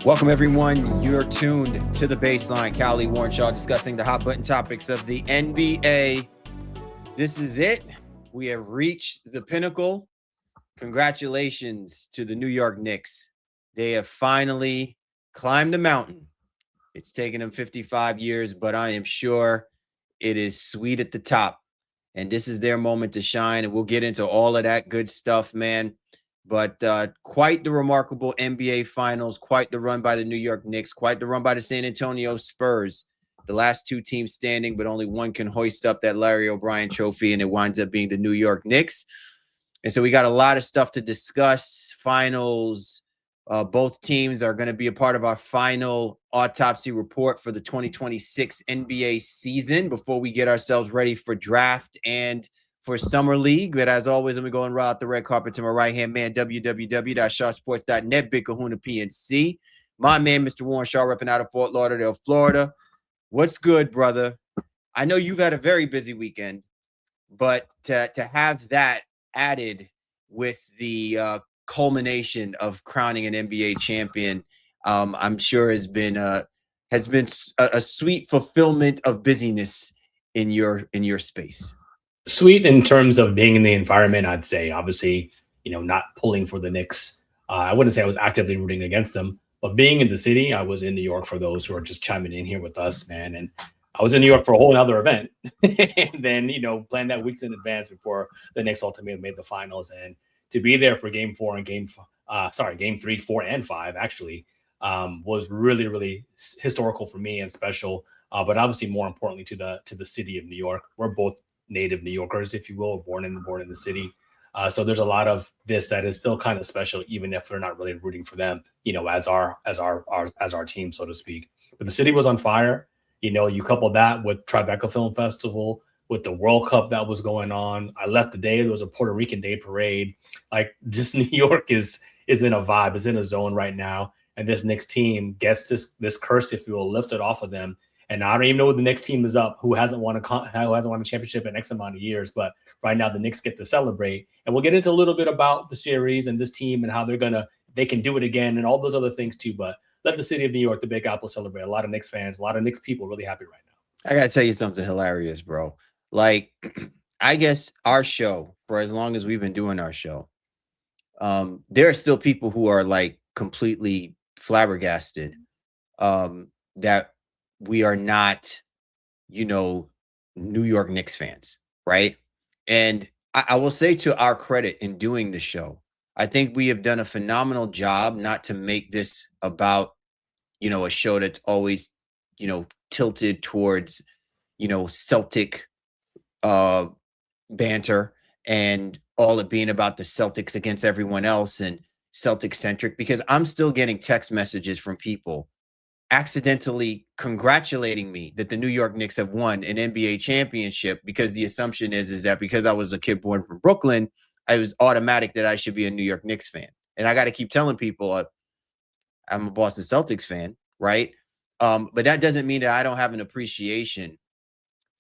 Welcome, everyone. You're tuned to The Baseline. Callie Warrenshaw discussing the hot button topics of the NBA. This is it. We have reached the pinnacle. Congratulations to the New York Knicks. They have finally climbed the mountain. It's taken them 55 years, but I am sure it is sweet at the top. And this is their moment to shine. And we'll get into all of that good stuff, man. But quite the remarkable NBA Finals, quite the run by the New York Knicks, quite the run by the San Antonio Spurs. The last two teams standing, but only one can hoist up that Larry O'Brien trophy, and it winds up being the New York Knicks. And so we got a lot of stuff to discuss. Finals. Both teams are going to be a part of our final autopsy report for the 2026 NBA season before we get ourselves ready for draft and for Summer League. But as always, let me go and roll out the red carpet to my right-hand man, www.shawsports.net, Big Kahuna PNC. My man, Mr. Warren Shaw, repping out of Fort Lauderdale, Florida. What's good, brother? I know you've had a very busy weekend, but to have that added with the culmination of crowning an NBA champion, I'm sure has been a sweet fulfillment of busyness in your space. Sweet in terms of being in the environment, I'd say. Obviously, not pulling for the Knicks. I wouldn't say I was actively rooting against them, but being in the city, I was in New York for those who are just chiming in here with us, man. And I was in New York for a whole other event. And then, planned that weeks in advance before the Knicks ultimately made the finals. And to be there for game 3, 4, and 5, actually, was really, really historical for me and special. But obviously, more importantly, to the city of New York. We're both native New Yorkers, if you will, born in the city. So there's a lot of this that is still kind of special, even if we're not really rooting for them, as our team, so to speak. But the city was on fire. You couple that with Tribeca Film Festival, with the World Cup that was going on. I left the day. There was a Puerto Rican Day parade. Like, just New York is in a vibe, is in a zone right now. And this Knicks team gets this curse, if you will, lifted off of them. And I don't even know who the next team is up, who hasn't won a championship in X amount of years. But right now, the Knicks get to celebrate. And we'll get into a little bit about the series and this team and how they can do it again and all those other things too. But let the city of New York, the Big Apple, celebrate. A lot of Knicks fans, a lot of Knicks people really happy right now. I got to tell you something hilarious, bro. Like, I guess our show, for as long as we've been doing our show, there are still people who are like completely flabbergasted that we are not, New York Knicks fans, right? And I will say, to our credit in doing the show, I think we have done a phenomenal job not to make this about, a show that's always, tilted towards, Celtic banter and all it being about the Celtics against everyone else and Celtic centric, because I'm still getting text messages from people accidentally congratulating me that the New York Knicks have won an NBA championship, because the assumption is that because I was a kid born from Brooklyn, I was automatic that I should be a New York Knicks fan. And I got to keep telling people I'm a Boston Celtics fan, right? But that doesn't mean that I don't have an appreciation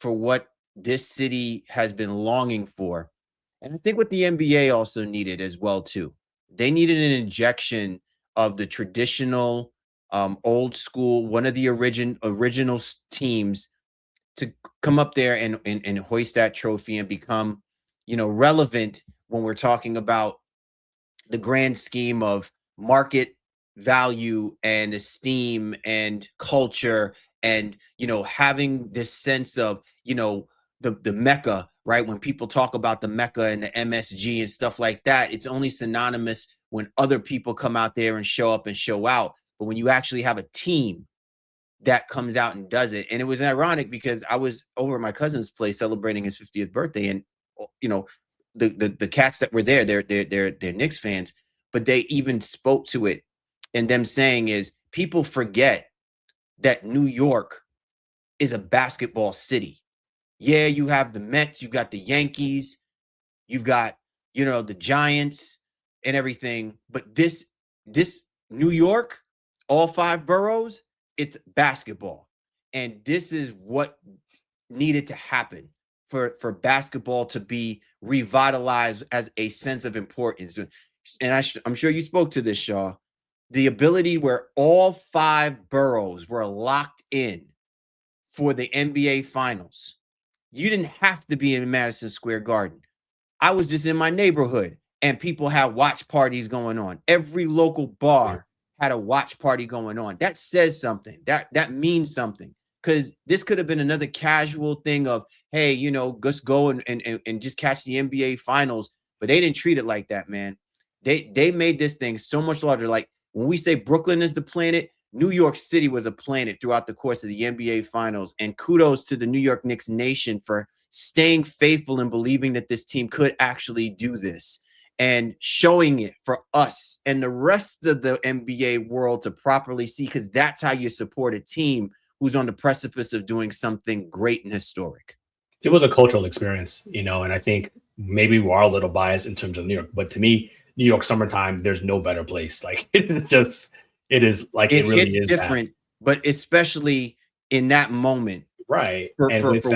for what this city has been longing for. And I think what the NBA also needed as well, too. They needed an injection of the traditional, old school, one of the original teams to come up there and hoist that trophy and become, relevant when we're talking about the grand scheme of market value and esteem and culture and, having this sense of, the Mecca, right? When people talk about the Mecca and the MSG and stuff like that, it's only synonymous when other people come out there and show up and show out. But when you actually have a team that comes out and does it. And it was ironic because I was over at my cousin's place celebrating his 50th birthday, and the cats that were there, they're Knicks fans, but they even spoke to it, and them saying is people forget that New York is a basketball city. Yeah, you have the Mets, you got the Yankees, you've got, the Giants and everything, but this New York, all 5 boroughs, it's basketball. And this is what needed to happen for basketball to be revitalized as a sense of importance. And I'm sure you spoke to this, Shaw. the ability where all 5 boroughs were locked in for the NBA Finals. You didn't have to be in Madison Square Garden. I was just in my neighborhood and people had watch parties going on. Every local bar had a watch party going on. That says something. That means something. Because this could have been another casual thing of, hey, you know, just go and just catch the NBA Finals. But they didn't treat it like that, man. They made this thing so much larger. Like when we say Brooklyn is the planet, New York City was a planet throughout the course of the NBA Finals. And kudos to the New York Knicks nation for staying faithful and believing that this team could actually do this and showing it for us and the rest of the NBA world to properly see, because that's how you support a team who's on the precipice of doing something great and historic. It was a cultural experience, you know, and I think maybe we are a little biased in terms of New York, but to me, New York summertime, there's no better place. Like it is like it really is different, but especially in that moment, right? For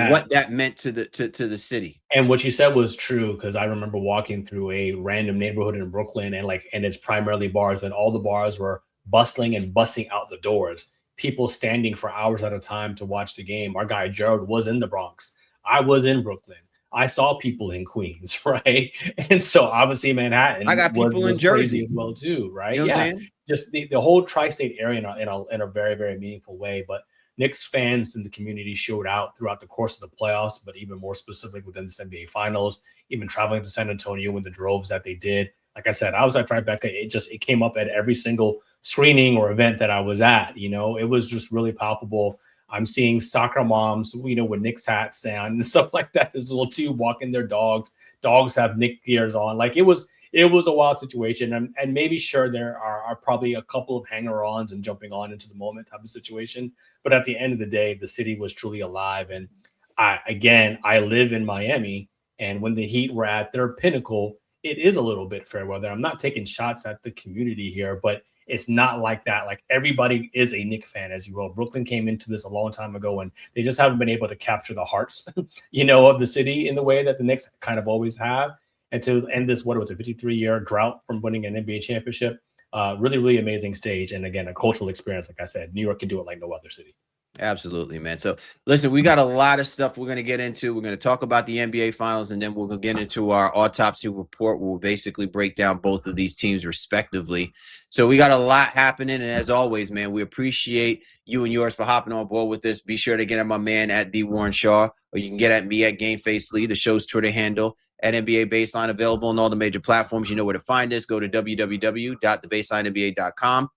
what that meant to the city. And what you said was true, because I remember walking through a random neighborhood in Brooklyn, and it's primarily bars, and all the bars were bustling and busting out the doors. People standing for hours at a time to watch the game. Our guy Gerald was in the Bronx. I was in Brooklyn. I saw people in Queens, right? And so obviously Manhattan. I got people in Jersey as well too, right? You know what I'm saying? Just the whole tri-state area in a very, very meaningful way. But Knicks fans in the community showed out throughout the course of the playoffs, but even more specific within the NBA Finals, even traveling to San Antonio with the droves that they did. Like I said, I was at Tribeca. It came up at every single screening or event that I was at. You know, it was just really palpable. I'm seeing soccer moms, you know, with Knicks hats and stuff like that as well too, walking their dogs. Dogs have Knicks gears on. Like it was a wild situation, and maybe sure there are probably a couple of hanger-ons and jumping on into the moment type of situation. But at the end of the day, the city was truly alive. And I live in Miami, and when the Heat were at their pinnacle, it is a little bit fair weather. I'm not taking shots at the community here, but it's not like that. Like everybody is a Knicks fan, as you will. Brooklyn came into this a long time ago, and they just haven't been able to capture the hearts, you know, of the city in the way that the Knicks kind of always have. And to end this, what was a 53-year drought from winning an NBA championship, really, really amazing stage. And again, a cultural experience. Like I said, New York can do it like no other city. Absolutely, man. So listen, we got a lot of stuff we're going to get into. We're going to talk about the NBA Finals, and then we'll get into our autopsy report, where we'll basically break down both of these teams respectively. So we got a lot happening, and as always, man, we appreciate you and yours for hopping on board with this. Be sure to get at my man at The Warren Shaw, or you can get at me at GameFace Lee, the show's Twitter handle, at NBA Baseline, available on all the major platforms. You know where to find us. Go to www.thebaselineNBA.com.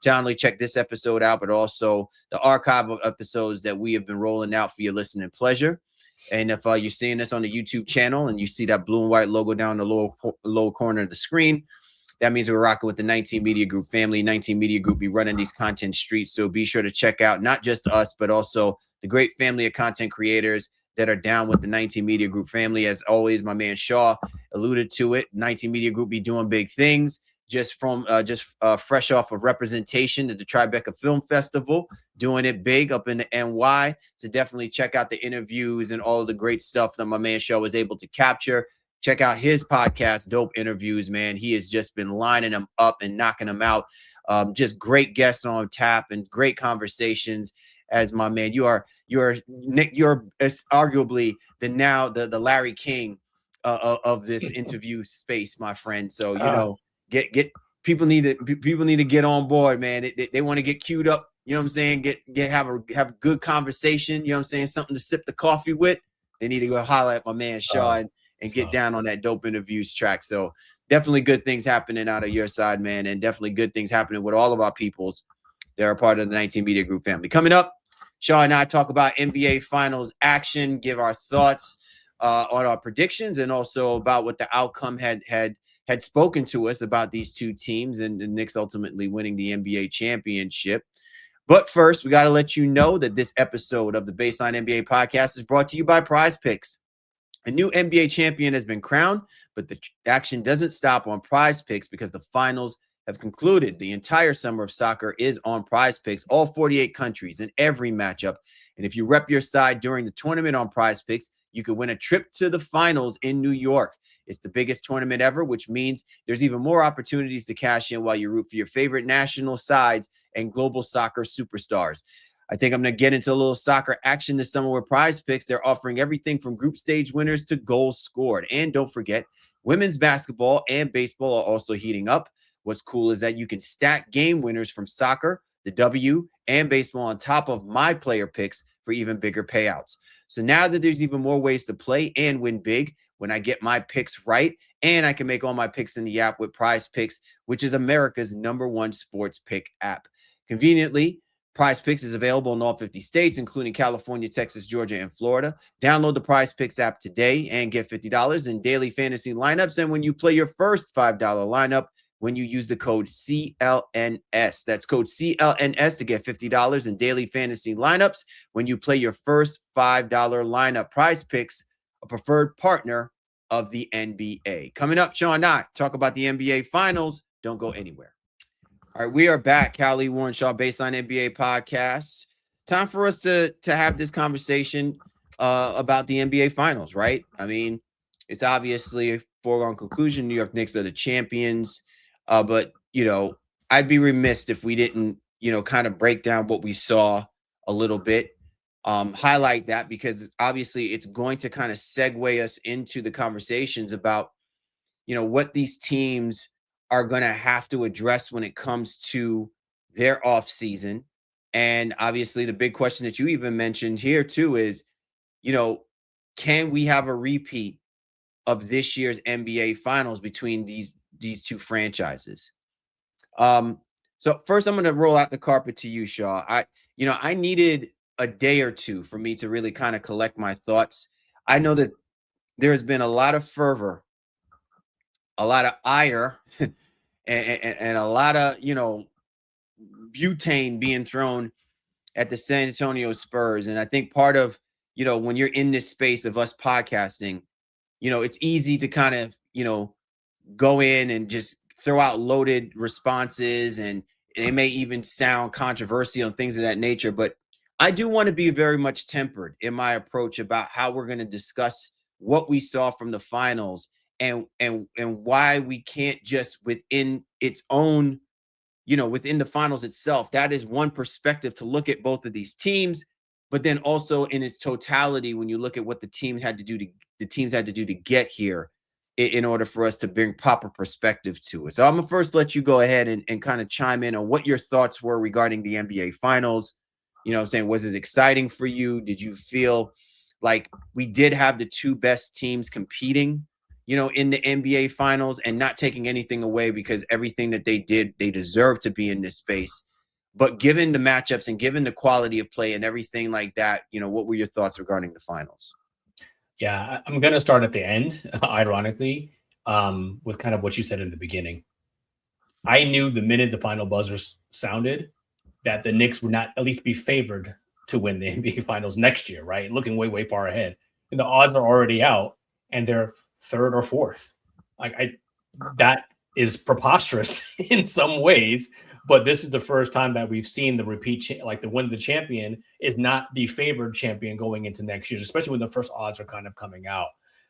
Not check this episode out, but also the archive of episodes that we have been rolling out for your listening pleasure. And if you're seeing this on the YouTube channel and you see that blue and white logo down the lower corner of the screen, that means we're rocking with the 19 Media Group family. 19 Media Group be running these content streets, so be sure to check out not just us, but also the great family of content creators that are down with the 19 Media Group family. As always, my man Shaw alluded to it. 19 Media Group be doing big things. Just fresh off of representation at the Tribeca Film Festival, doing it big up in the NY. So definitely check out the interviews and all of the great stuff that my man Shaw was able to capture. Check out his podcast, Dope Interviews, man. He has just been lining them up and knocking them out. Just great guests on tap and great conversations. As my man, you're Nick. You're arguably the Larry King of this interview space, my friend. So you know. Get people need to get on board, man. They want to get queued up, you know what I'm saying? Have a good conversation, you know what I'm saying? Something to sip the coffee with. They need to go holler at my man Shaw and get down on that Dope Interviews track. So definitely good things happening out of your side, man, and definitely good things happening with all of our peoples that are part of the 19 Media Group family. Coming up, Shaw and I talk about NBA Finals action, give our thoughts on our predictions, and also about what the outcome had spoken to us about these two teams and the Knicks ultimately winning the NBA championship. But first, we got to let you know that this episode of the Baseline NBA podcast is brought to you by Prize Picks. A new NBA champion has been crowned, but the action doesn't stop on Prize Picks because the finals have concluded. The entire summer of soccer is on Prize Picks, all 48 countries in every matchup. And if you rep your side during the tournament on Prize Picks, you could win a trip to the finals in New York. It's the biggest tournament ever, which means there's even more opportunities to cash in while you root for your favorite national sides and global soccer superstars. I think I'm going to get into a little soccer action this summer with Prize Picks. They're offering everything from group stage winners to goals scored. And don't forget, women's basketball and baseball are also heating up. What's cool is that you can stack game winners from soccer, the W, and baseball on top of my player picks for even bigger payouts. So now that there's even more ways to play and win big when I get my picks right, and I can make all my picks in the app with Prize Picks, which is America's #1 sports pick app. Conveniently, Prize Picks is available in all 50 states, including California, Texas, Georgia, and Florida. Download the Prize Picks app today and get $50 in daily fantasy lineups. And when you play your first $5 lineup, when you use the code CLNS, that's code CLNS to get $50 in daily fantasy lineups. When you play your first $5 lineup, Prize Picks, a preferred partner of the NBA. Coming up, Sean and I talk about the NBA Finals. Don't go anywhere. All right, we are back. Callie Warren Shaw, Baseline NBA Podcast. Time for us to have this conversation about the NBA Finals, right? I mean, it's obviously a foregone conclusion. New York Knicks are the champions. But, I'd be remiss if we didn't, kind of break down what we saw a little bit, highlight that, because obviously it's going to kind of segue us into the conversations about, what these teams are going to have to address when it comes to their off season. And obviously the big question that you even mentioned here too is, can we have a repeat of this year's NBA Finals between these two franchises? So first I'm going to roll out the carpet to you, Shaw. I needed a day or two for me to really kind of collect my thoughts. I know that there has been a lot of fervor, a lot of ire, and a lot of, butane being thrown at the San Antonio Spurs. And I think part of, when you're in this space of us podcasting, it's easy to kind of, go in and just throw out loaded responses, and it may even sound controversial and things of that nature. But I do want to be very much tempered in my approach about how we're going to discuss what we saw from the finals and why we can't just within its own, within the finals itself. That is one perspective to look at both of these teams, but then also in its totality, when you look at what the teams had to do to get here in order for us to bring proper perspective to it. So I'm gonna first let you go ahead and kind of chime in on what your thoughts were regarding the NBA Finals. I'm saying, was it exciting for you? Did you feel like we did have the two best teams competing, in the NBA Finals, and not taking anything away, because everything that they did, they deserve to be in this space? But given the matchups and given the quality of play and everything like that, what were your thoughts regarding the finals? Yeah, I'm going to start at the end, ironically, with kind of what you said in the beginning. I knew the minute the final buzzer sounded that the Knicks would not at least be favored to win the NBA Finals next year, right? Looking way, way far ahead. And the odds are already out, and they're third or fourth. That is preposterous in some ways, but this is the first time that we've seen the repeat, the champion is not the favored champion going into next year, especially when the first odds are kind of coming out.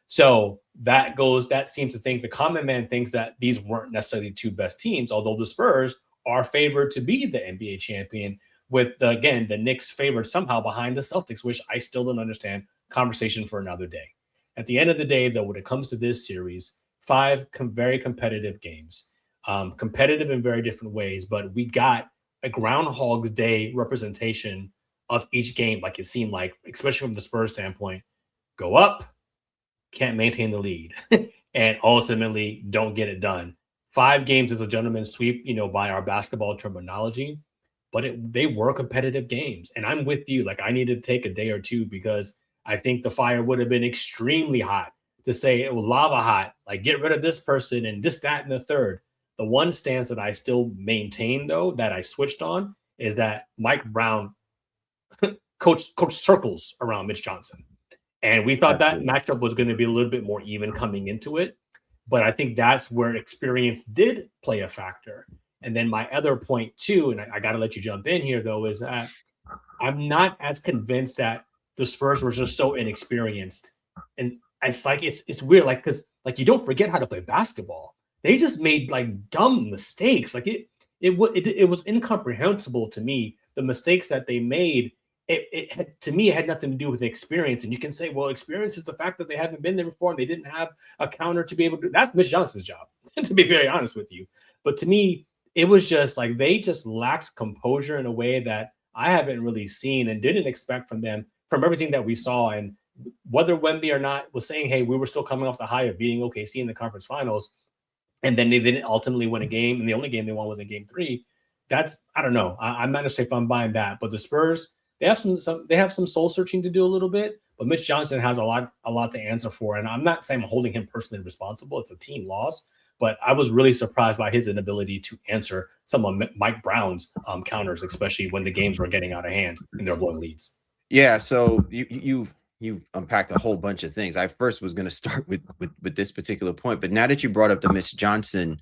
So that seems to think the common man thinks that these weren't necessarily the two best teams, although the Spurs are favored to be the NBA champion, with the Knicks favored somehow behind the Celtics, which I still don't understand. Conversation for another day. At the end of the day, though, when it comes to this series, 5 very competitive games, competitive in very different ways, but we got a Groundhog's Day representation of each game, like it seemed like, especially from the Spurs standpoint. Go up, can't maintain the lead, and ultimately don't get it done. 5 games is a gentleman's sweep, by our basketball terminology, but they were competitive games. And I'm with you. I need to take a day or two, because I think the fire would have been extremely hot to say it was lava hot, get rid of this person and this, that, and the third. The one stance that I still maintain, though, that I switched on, is that Mike Brown coach circles around Mitch Johnson. And we thought that matchup was going to be a little bit more even coming into it. But I think that's where experience did play a factor. And then my other point, too, and I got to let you jump in here, though, is that I'm not as convinced that the Spurs were just so inexperienced. And it's weird, because like you don't forget how to play basketball. They just made like dumb mistakes. Like it was incomprehensible to me, the mistakes that they made. To me, it had nothing to do with experience. And you can say, well, experience is the fact that they haven't been there before and they didn't have a counter to be able to. That's Mitch Johnson's job, to be very honest with you. But to me, it was just like they just lacked composure in a way that I haven't really seen and didn't expect from them, from everything that we saw. And whether Wemby or not was saying, hey, we were still coming off the high of beating OKC in the conference finals, and then they didn't ultimately win a game, and the only game they won was in game 3. That's, I don't know. I'm not sure if I'm buying that. But the Spurs, they have some soul searching to do a little bit, but Mitch Johnson has a lot to answer for. And I'm not saying I'm holding him personally responsible. It's a team loss, but I was really surprised by his inability to answer some of Mike Brown's counters, especially when the games were getting out of hand and they're blowing leads. Yeah. So you unpacked a whole bunch of things. I first was going to start with this particular point, but now that you brought up the Mitch Johnson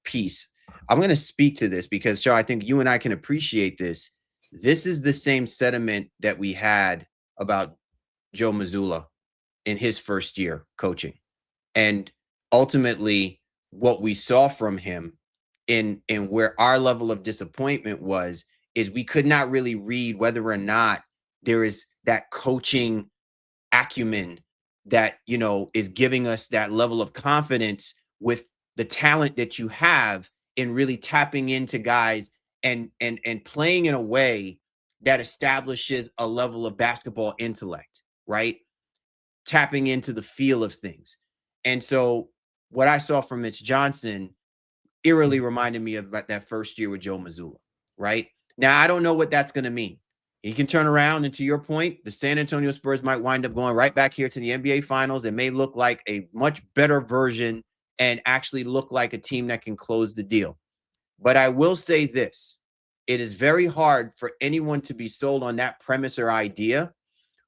piece, I'm going to speak to this because, Joe, I think you and I can appreciate this. This is the same sentiment that we had about Joe Mazzulla in his first year coaching. And ultimately, what we saw from him in where our level of disappointment was, is we could not really read whether or not there is that coaching acumen that, you know, is giving us that level of confidence with the talent that you have in really tapping into guys and playing in a way that establishes a level of basketball intellect, right? Tapping into the feel of things. And so what I saw from Mitch Johnson eerily reminded me of that first year with Joe Mazzulla, right? Now, I don't know what that's going to mean. He can turn around, and to your point, the San Antonio Spurs might wind up going right back here to the NBA Finals. It may look like a much better version and actually look like a team that can close the deal. But I will say this. It is very hard for anyone to be sold on that premise or idea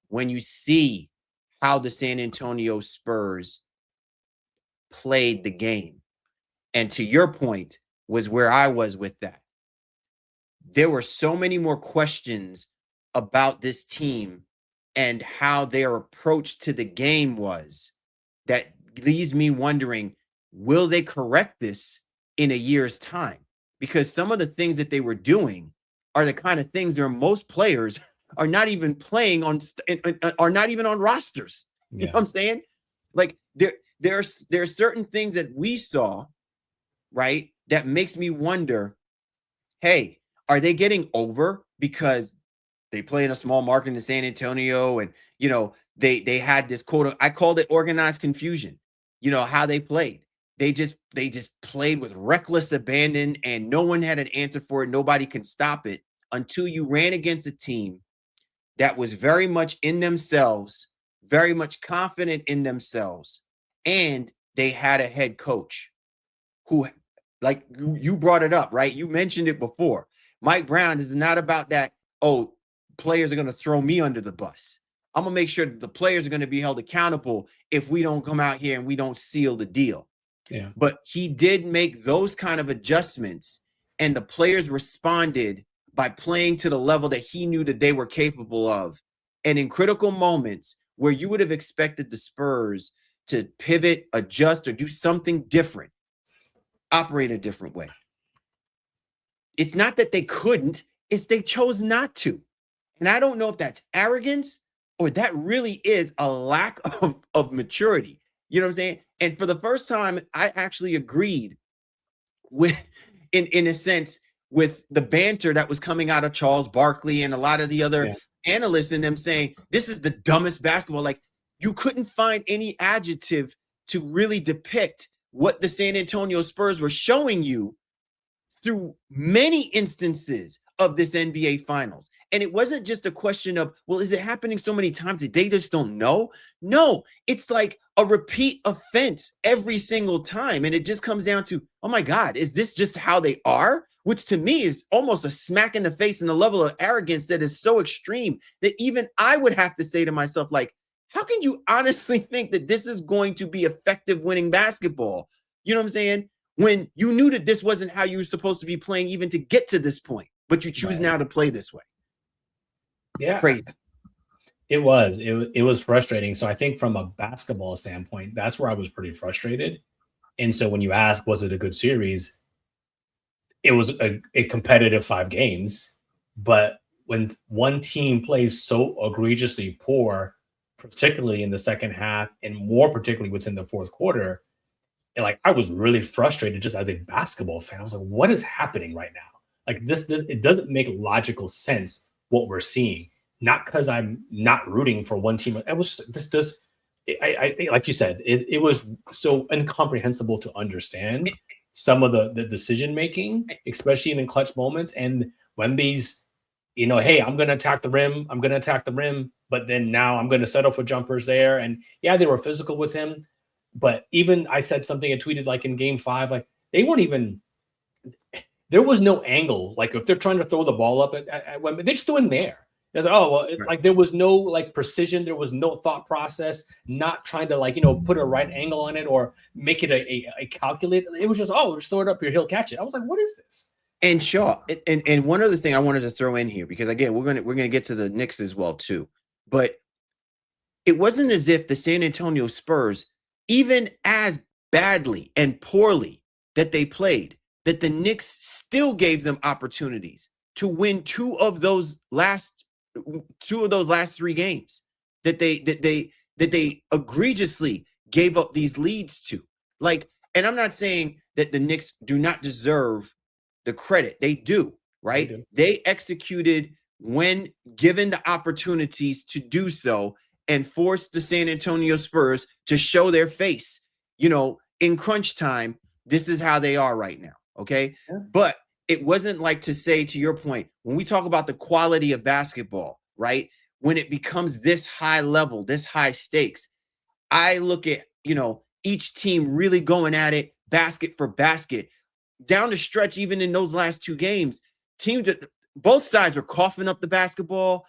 when you see how the San Antonio Spurs played the game. And to your point was where I was with that. There were so many more questions about this team and how their approach to the game was that leaves me wondering, will they correct this in a year's time? Because some of the things that they were doing are the kind of things where most players are not even playing on, are not even on rosters. Yeah. You know what I'm saying? Like there are certain things that we saw, right, that makes me wonder, hey, are they getting over because they play in a small market in San Antonio and, you know, they had this quote, I called it organized confusion, you know, how they played. They just played with reckless abandon and no one had an answer for it. Nobody can stop it until you ran against a team that was very much in themselves, very much confident in themselves. And they had a head coach who, like you brought it up, right? You mentioned it before. Mike Brown is not about that, oh, players are going to throw me under the bus. I'm going to make sure that the players are going to be held accountable if we don't come out here and we don't seal the deal. Yeah. But he did make those kind of adjustments, and the players responded by playing to the level that he knew that they were capable of. And in critical moments where you would have expected the Spurs to pivot, adjust, or do something different, operate a different way. It's not that they couldn't, it's they chose not to. And I don't know if that's arrogance or that really is a lack of maturity. You know what I'm saying? And for the first time, I actually agreed with, in a sense, with the banter that was coming out of Charles Barkley and a lot of the other analysts in them saying, this is the dumbest basketball. Like, you couldn't find any adjective to really depict what the San Antonio Spurs were showing you through many instances of this NBA Finals. And it wasn't just a question of, well, is it happening so many times that they just don't know? No, it's like a repeat offense every single time. And it just comes down to, oh my God, is this just how they are? Which to me is almost a smack in the face and a level of arrogance that is so extreme that even I would have to say to myself, like, how can you honestly think that this is going to be effective winning basketball? You know what I'm saying? When you knew that this wasn't how you were supposed to be playing even to get to this point, but you choose now to play this way. Yeah. Crazy. It was frustrating. So I think from a basketball standpoint, that's where I was pretty frustrated. And so when you ask, was it a good series? It was a competitive 5 games, but when one team plays so egregiously poor, particularly in the second half, and more particularly within the fourth quarter, and like I was really frustrated just as a basketball fan. I was like, what is happening right now? Like this it doesn't make logical sense what we're seeing. Not because I'm not rooting for one team. It was just, this does I like you said, it was so incomprehensible to understand some of the decision making, especially in clutch moments. And Wemby's, hey, I'm going to attack the rim. I'm going to attack the rim. But then now I'm going to settle for jumpers there. And yeah, they were physical with him. But even I said something and tweeted like in game 5, like they weren't even, there was no angle. Like if they're trying to throw the ball up at Wemby, they're just doing there. It's like, oh, well, like there was no like precision. There was no thought process, not trying to like, put a right angle on it or make it a calculate. It was just, oh, just throw it up here. He'll catch it. I was like, what is this? And Shaw, and one other thing I wanted to throw in here, because again, we're gonna get to the Knicks as well too, but it wasn't as if the San Antonio Spurs, even as badly and poorly that they played, that the Knicks still gave them opportunities to win two of those last 3 games that they egregiously gave up these leads to. Like, and I'm not saying that the Knicks do not deserve the credit. They do, right? They executed when given the opportunities to do so and forced the San Antonio Spurs to show their face. In crunch time, this is how they are right now, okay? Yeah. But it wasn't like, to say, to your point, when we talk about the quality of basketball, right? When it becomes this high level, this high stakes, I look at, each team really going at it basket for basket. Down the stretch, even in those last 2 games, teams, both sides were coughing up the basketball,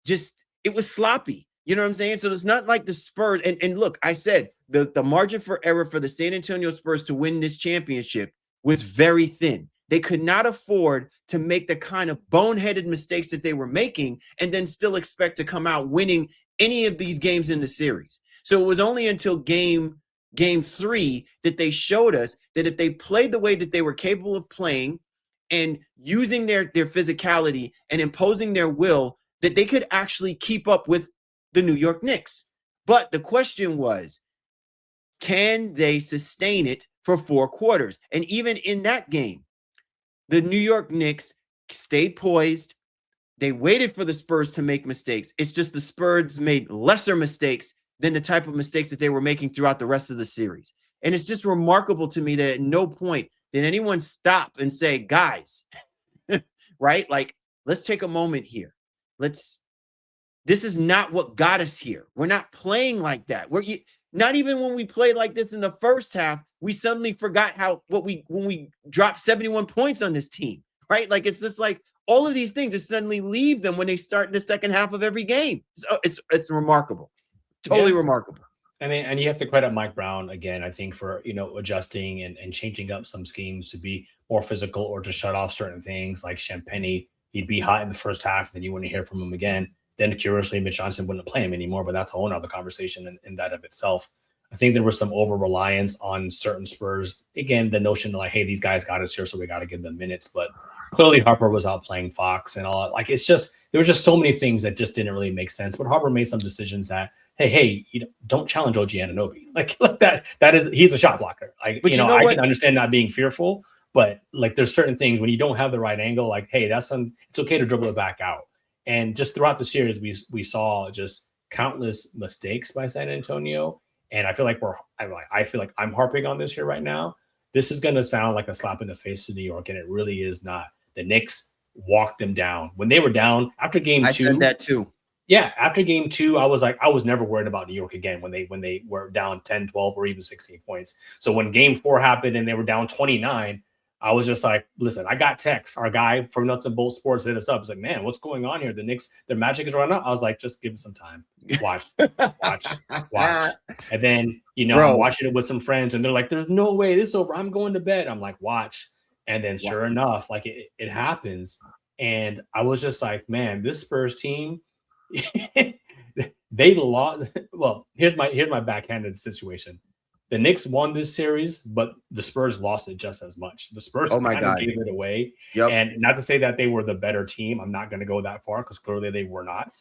just, it was sloppy. You know what I'm saying? So it's not like the Spurs, and look, I said the margin for error for the San Antonio Spurs to win this championship was very thin. They could not afford to make the kind of boneheaded mistakes that they were making and then still expect to come out winning any of these games in the series. So it was only until game 3 that they showed us that if they played the way that they were capable of playing and using their physicality and imposing their will, that they could actually keep up with the New York Knicks. But the question was, can they sustain it for 4 quarters? And even in that game, the New York Knicks stayed poised. They waited for the Spurs to make mistakes. It's just the Spurs made lesser mistakes than the type of mistakes that they were making throughout the rest of the series. And it's just remarkable to me that at no point did anyone stop and say, guys, right? Like, let's take a moment here. This is not what got us here. We're not playing like that. Not even when we played like this in the first half, we suddenly forgot when we dropped 71 points on this team, right? Like, it's just like all of these things just suddenly leave them when they start in the second half of every game. So it's remarkable. Totally remarkable. I mean, and you have to credit Mike Brown again, I think, for, adjusting and changing up some schemes to be more physical or to shut off certain things like Champagny. He'd be hot in the first half, then you wouldn't hear from him again. Then curiously, Mitch Johnson wouldn't play him anymore, but that's a whole other conversation in that of itself. I think there was some over-reliance on certain Spurs. Again, the notion that, like, hey, these guys got us here, so we got to give them minutes. But clearly Harper was out playing Fox and all that. Like, it's just, there were just so many things that just didn't really make sense. But Harper made some decisions that, hey, don't challenge OG Anunoby. Like that is, he's a shot blocker. Like, but I can understand not being fearful, but like there's certain things when you don't have the right angle, like, hey, it's okay to dribble it back out. And just throughout the series, we saw just countless mistakes by San Antonio. And I feel like I'm harping on this here right now. This is going to sound like a slap in the face to New York, and it really is not. The Knicks walked them down when they were down after game 2. I said that too. Yeah, after game 2, I was never worried about New York again when they were down 10, 12, or even 16 points. So when game 4 happened and they were down 29, I was just like, listen, I got texts. Our guy from Nuts and Bolts Sports hit us up. He's like, man, what's going on here? The Knicks, their magic is running out. I was like, just give it some time. Watch. And then, I'm watching it with some friends, and they're like, there's no way this is over. I'm going to bed. I'm like, watch. And then sure enough, like it happens. And I was just like, man, this Spurs team, They lost. Well, here's my backhanded situation. The Knicks won this series, but the Spurs lost it just as much. The Spurs Oh my kind of God. gave it away. Yep. And not to say that they were the better team. I'm not going to go that far because clearly they were not.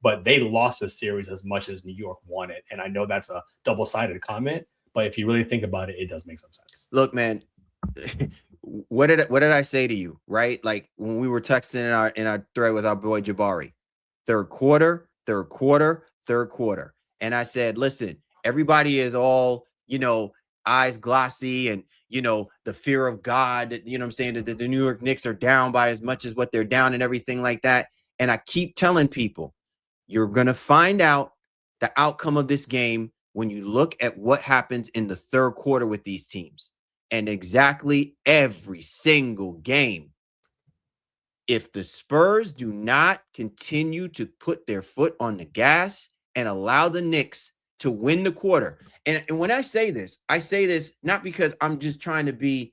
But they lost the series as much as New York won it. And I know that's a double-sided comment, but if you really think about it, it does make some sense. Look, man, what did I say to you, right? Like when we were texting in our thread with our boy Jabari, third quarter. And I said, listen, everybody is all, eyes glossy and, the fear of God, you know what I'm saying, that the New York Knicks are down by as much as what they're down and everything like that. And I keep telling people, you're going to find out the outcome of this game when you look at what happens in the third quarter with these teams. And exactly every single game, if the Spurs do not continue to put their foot on the gas and allow the Knicks to win the quarter. And when I say this not because I'm just trying to be,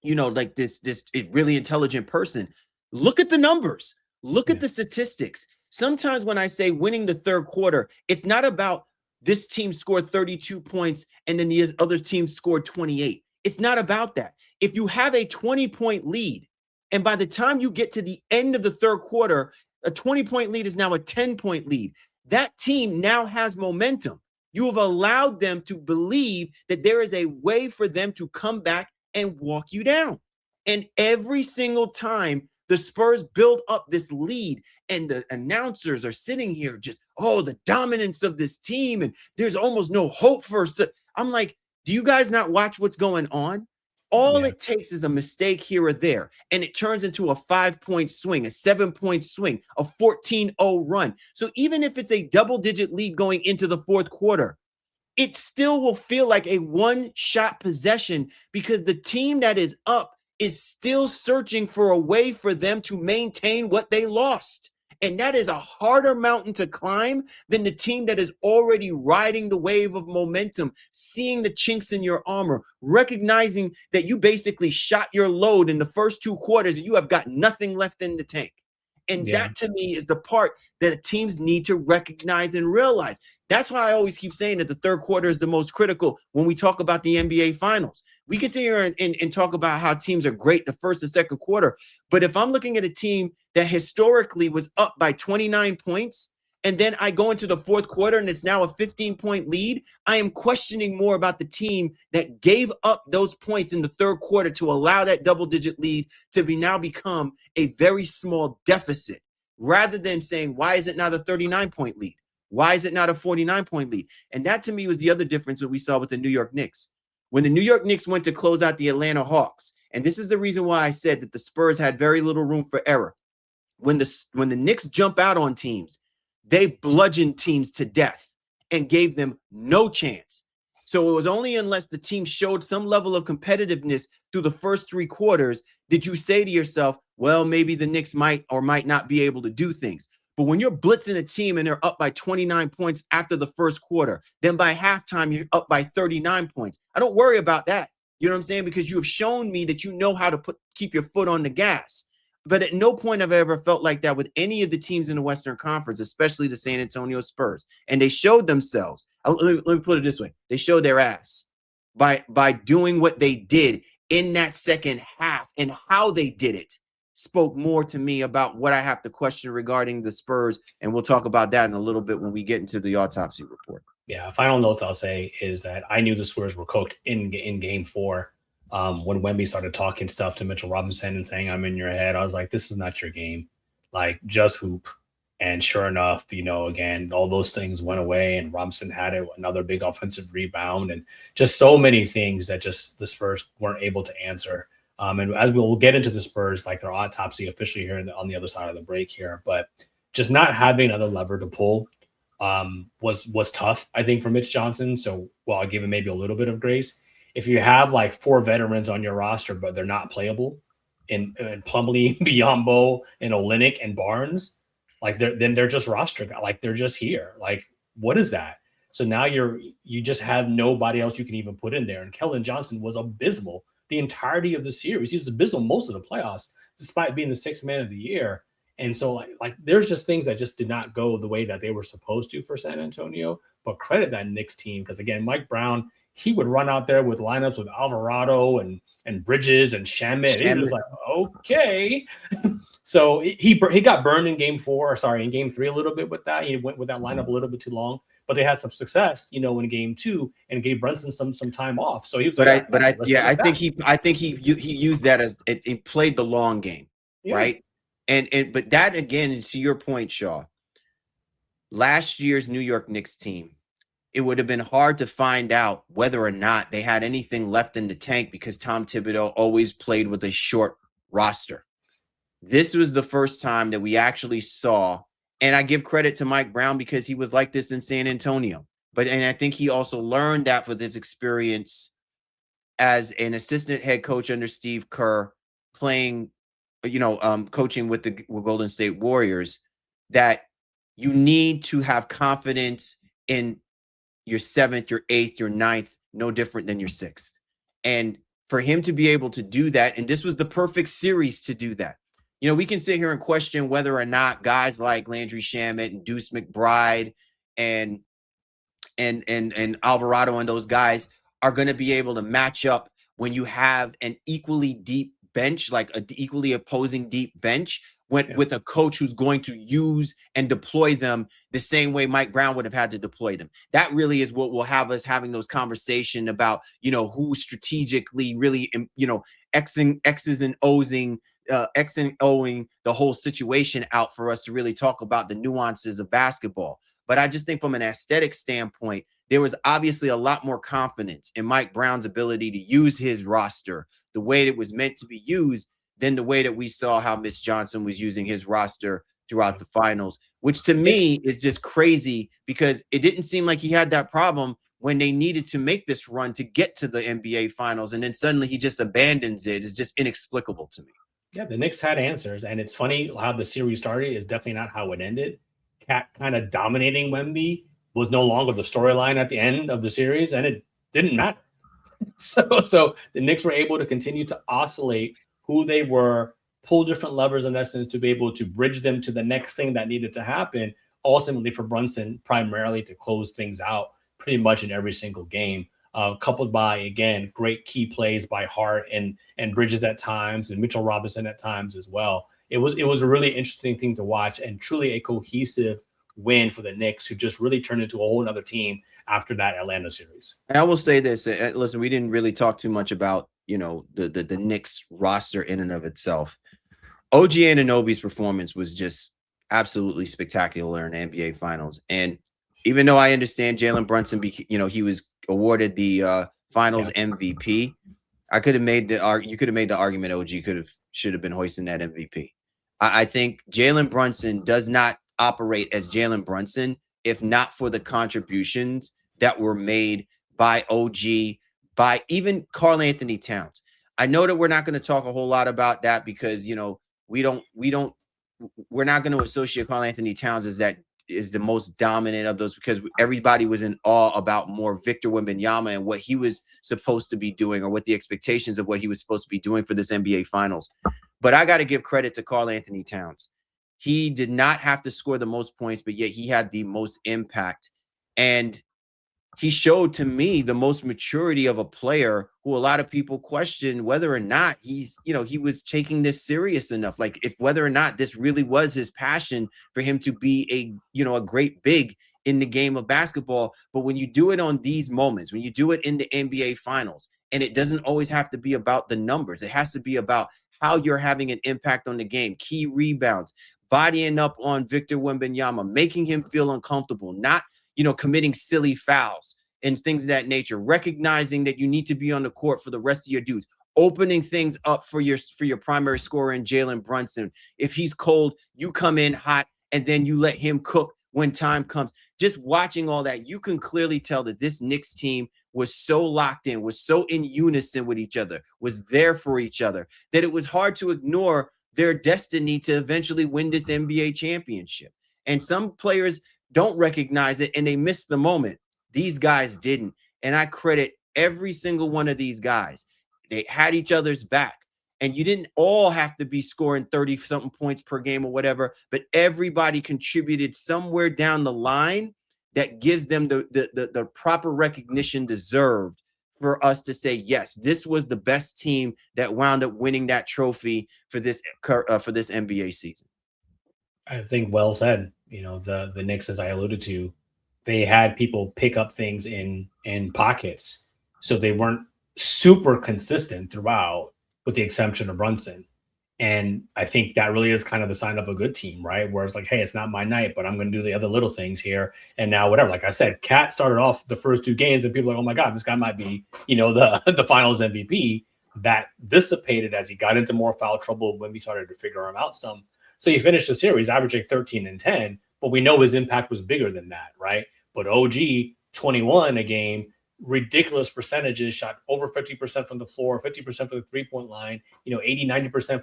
like this really intelligent person. Look at the numbers. Look at the statistics. Sometimes when I say winning the third quarter, it's not about this team scored 32 points and then the other team scored 28. It's not about that. If you have a 20-point lead, and by the time you get to the end of the third quarter, a 20-point lead is now a 10-point lead. That team now has momentum. You have allowed them to believe that there is a way for them to come back and walk you down. And every single time the Spurs build up this lead and the announcers are sitting here just, the dominance of this team and there's almost no hope for us. I'm like, do you guys not watch what's going on? All it takes is a mistake here or there, and it turns into a 5-point swing, a 7-point swing, a 14-0 run. So even if it's a double-digit lead going into the fourth quarter, it still will feel like a one-shot possession because the team that is up is still searching for a way for them to maintain what they lost. And that is a harder mountain to climb than the team that is already riding the wave of momentum, seeing the chinks in your armor, recognizing that you basically shot your load in the first two quarters and you have got nothing left in the tank. And that to me is the part that teams need to recognize and realize. That's why I always keep saying that the third quarter is the most critical when we talk about the NBA Finals. We can sit here and talk about how teams are great the first and second quarter. But if I'm looking at a team that historically was up by 29 points, and then I go into the fourth quarter and it's now a 15-point lead, I am questioning more about the team that gave up those points in the third quarter to allow that double-digit lead to now become a very small deficit, rather than saying, why is it not a 39-point lead? Why is it not a 49-point lead? And that to me was the other difference that we saw with the New York Knicks. When the New York Knicks went to close out the Atlanta Hawks, and this is the reason why I said that the Spurs had very little room for error. When the Knicks jump out on teams, they bludgeoned teams to death and gave them no chance. So it was only unless the team showed some level of competitiveness through the first three quarters did you say to yourself, well, maybe the Knicks might or might not be able to do things. But when you're blitzing a team and they're up by 29 points after the first quarter, then by halftime, you're up by 39 points. I don't worry about that. You know what I'm saying? Because you have shown me that you know how to keep your foot on the gas. But at no point have I ever felt like that with any of the teams in the Western Conference, especially the San Antonio Spurs. And they showed themselves. Let me put it this way. They showed their ass by doing what they did in that second half, and how they did it spoke more to me about what I have to question regarding the Spurs. And we'll talk about that in a little bit when we get into the autopsy report. Yeah, final note I'll say is that I knew the Spurs were cooked in game 4. When Wemby started talking stuff to Mitchell Robinson and saying, I'm in your head, I was like, this is not your game. Like, just hoop. And sure enough, again, all those things went away and Robinson had another big offensive rebound and just so many things that just the Spurs weren't able to answer. And as we'll get into the Spurs, like their autopsy officially here on the other side of the break here, but just not having another lever to pull was tough, I think, for Mitch Johnson. So while I give him maybe a little bit of grace, if you have like 4 veterans on your roster, but they're not playable in Plumlee, Biyombo, and Olynyk and Barnes, like they're just roster, like they're just here. Like, what is that? So now you just have nobody else you can even put in there. And Keldon Johnson was abysmal the entirety of the series. He was abysmal most of the playoffs, despite being the 6th man of the year. And so like there's just things that just did not go the way that they were supposed to for San Antonio. But credit that Knicks team, because again, Mike Brown, he would run out there with lineups with Alvarado and Bridges and Shamet. He was just like, okay. So he got burned in game 4, in game 3 a little bit with that. He went with that lineup a little bit too long, but they had some success, in game 2 and gave Brunson some time off. So he was I think he used that as it played the long game, right? But that again is to your point, Shaw. Last year's New York Knicks team, it would have been hard to find out whether or not they had anything left in the tank because Tom Thibodeau always played with a short roster. This was the first time that we actually saw, and I give credit to Mike Brown because he was like this in San Antonio. And I think he also learned that with his experience as an assistant head coach under Steve Kerr, playing, coaching with the Golden State Warriors, that you need to have confidence in your 7th, your 8th, your 9th, no different than your 6th. And for him to be able to do that, and this was the perfect series to do that. We can sit here and question whether or not guys like Landry Shamet and Deuce McBride and Alvarado and those guys are going to be able to match up when you have an equally deep bench, like an equally opposing deep bench, with a coach who's going to use and deploy them the same way Mike Brown would have had to deploy them. That really is what will have us having those conversations about, who strategically really, X's and O's-ing, X and O'ing the whole situation out for us to really talk about the nuances of basketball. But I just think from an aesthetic standpoint, there was obviously a lot more confidence in Mike Brown's ability to use his roster the way it was meant to be used than the way that we saw how Mitch Johnson was using his roster throughout the finals, which to me is just crazy because it didn't seem like he had that problem when they needed to make this run to get to the NBA finals. And then suddenly he just abandons it. It's just inexplicable to me. Yeah, the Knicks had answers. And it's funny how the series started is definitely not how it ended. Cat kind of dominating Wemby was no longer the storyline at the end of the series, and it didn't matter. So the Knicks were able to continue to oscillate who they were, pull different levers in essence to be able to bridge them to the next thing that needed to happen, ultimately for Brunson primarily to close things out pretty much in every single game, coupled by, again, great key plays by Hart and Bridges at times and Mitchell Robinson at times as well. It was a really interesting thing to watch and truly a cohesive win for the Knicks, who just really turned into a whole other team after that Atlanta series. And I will say this, listen, we didn't really talk too much about, the Knicks roster in and of itself. OG Anunoby's performance was just absolutely spectacular in the NBA Finals. And even though I understand Jalen Brunson, he was awarded the Finals MVP, you could have made the argument OG should have been hoisting that MVP. I think Jalen Brunson does not operate as Jalen Brunson if not for the contributions that were made by OG, by even Karl-Anthony Towns. I know that we're not going to talk a whole lot about that because, we're not going to associate Karl-Anthony Towns as that is the most dominant of those because everybody was in awe about more Victor Wembanyama and what he was supposed to be doing or what the expectations of what he was supposed to be doing for this NBA Finals. But I got to give credit to Karl-Anthony Towns. He did not have to score the most points, but yet he had the most impact. And he showed to me the most maturity of a player who a lot of people question whether or not he was taking this serious enough. Like whether or not this really was his passion for him to be a great big in the game of basketball. But when you do it on these moments, when you do it in the NBA Finals, and it doesn't always have to be about the numbers, it has to be about how you're having an impact on the game, key rebounds, bodying up on Victor Wembanyama, making him feel uncomfortable, not committing silly fouls and things of that nature, recognizing that you need to be on the court for the rest of your dudes, opening things up for your primary scorer in Jalen Brunson. If he's cold, you come in hot and then you let him cook when time comes. Just watching all that, you can clearly tell that this Knicks team was so locked in, was so in unison with each other, was there for each other, that it was hard to ignore their destiny to eventually win this NBA championship. And some players don't recognize it and they miss the moment. These guys didn't. And I credit every single one of these guys. They had each other's back. and you didn't all have to be scoring 30-something points per game or whatever, but everybody contributed somewhere down the line that gives them the proper recognition deserved for us to say, yes, this was the best team that wound up winning that trophy for this NBA season. I think well said. The Knicks, as I alluded to, they had people pick up things in pockets, so they weren't super consistent throughout, with the exception of Brunson. And I think that really is kind of the sign of a good team, right? Where it's like, hey, it's not my night, but I'm going to do the other little things here. And now, whatever. Like I said, Cat started off the first 2 games, and people are like, oh my God, this guy might be, the Finals MVP. That dissipated as he got into more foul trouble when we started to figure him out some. So he finished the series averaging 13 and 10, but we know his impact was bigger than that, right? But OG, 21 a game, ridiculous percentages, shot over 50% from the floor, 50% from the 3-point line, 80, 90%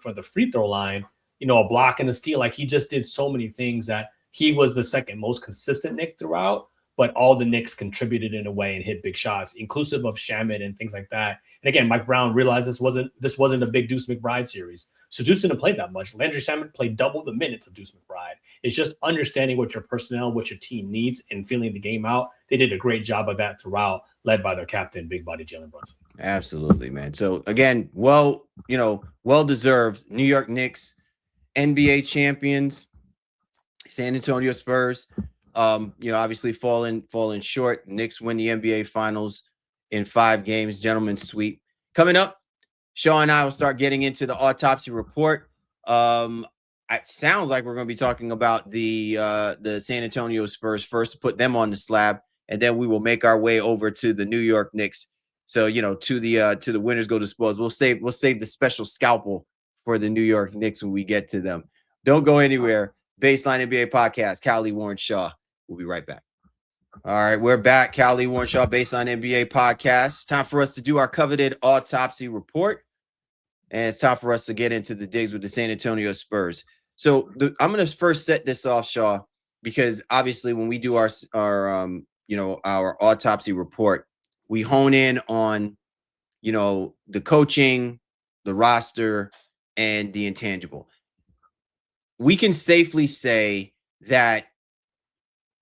from the free throw line, a block and a steal. Like, he just did so many things that he was the second most consistent Knick throughout, but all the Knicks contributed in a way and hit big shots, inclusive of Shamet and things like that. And again, Mike Brown realized this wasn't a big Deuce McBride series. So Deuce didn't play that much. Landry Shamet played double the minutes of Deuce McBride. It's just understanding what your personnel, what your team needs, and feeling the game out. They did a great job of that throughout, led by their captain, big body Jalen Brunson. Absolutely, man. So again, well deserved. New York Knicks, NBA champions, San Antonio Spurs. Obviously falling short. Knicks win the NBA Finals in 5 games, gentlemen's sweep. Coming up, Shaw and I will start getting into the autopsy report. It sounds like we're going to be talking about the San Antonio Spurs first, put them on the slab, and then we will make our way over to the New York Knicks. So to the winners go to spoils. We'll save the special scalpel for the New York Knicks when we get to them. Don't go anywhere. Baseline NBA podcast. Callie Warren Shaw. We'll be right back. All right, we're back. Callie Warren Shaw, Baseline NBA podcast. Time for us to do our coveted autopsy report. And it's time for us to get into the digs with the San Antonio Spurs. So I'm going to first set this off, Shaw, because obviously when we do our autopsy report, we hone in on, the coaching, the roster, and the intangible. We can safely say that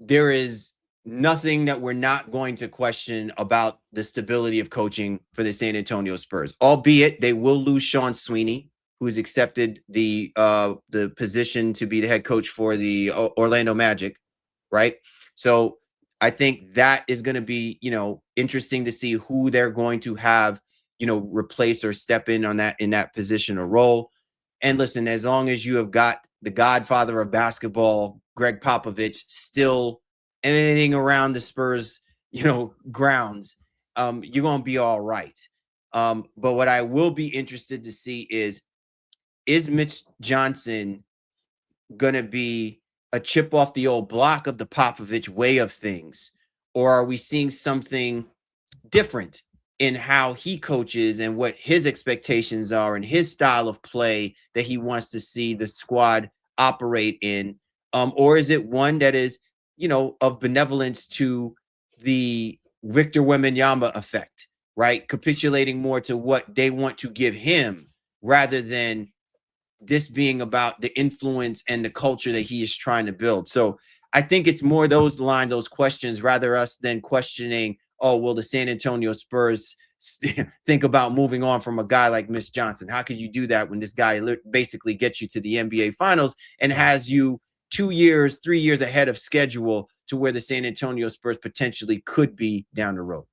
there is nothing that we're not going to question about the stability of coaching for the San Antonio Spurs, albeit they will lose Sean Sweeney, who's accepted the position to be the head coach for the Orlando Magic, right? So I think that is going to be, interesting to see who they're going to have, replace or step in that position or role. And listen, as long as you have got the godfather of basketball, Greg Popovich, still anything around the Spurs, grounds, you're going to be all right. But what I will be interested to see is Mitch Johnson going to be a chip off the old block of the Popovich way of things? Or are we seeing something different in how he coaches and what his expectations are and his style of play that he wants to see the squad operate in? Or is it one that is, of benevolence to the Victor Wembanyama effect, right? Capitulating more to what they want to give him rather than this being about the influence and the culture that he is trying to build. So I think it's more those questions, rather us than questioning, oh, will the San Antonio Spurs think about moving on from a guy like Mitch Johnson? How could you do that when this guy basically gets you to the NBA Finals and has you 2 years, 3 years ahead of schedule to where the San Antonio Spurs potentially could be down the road?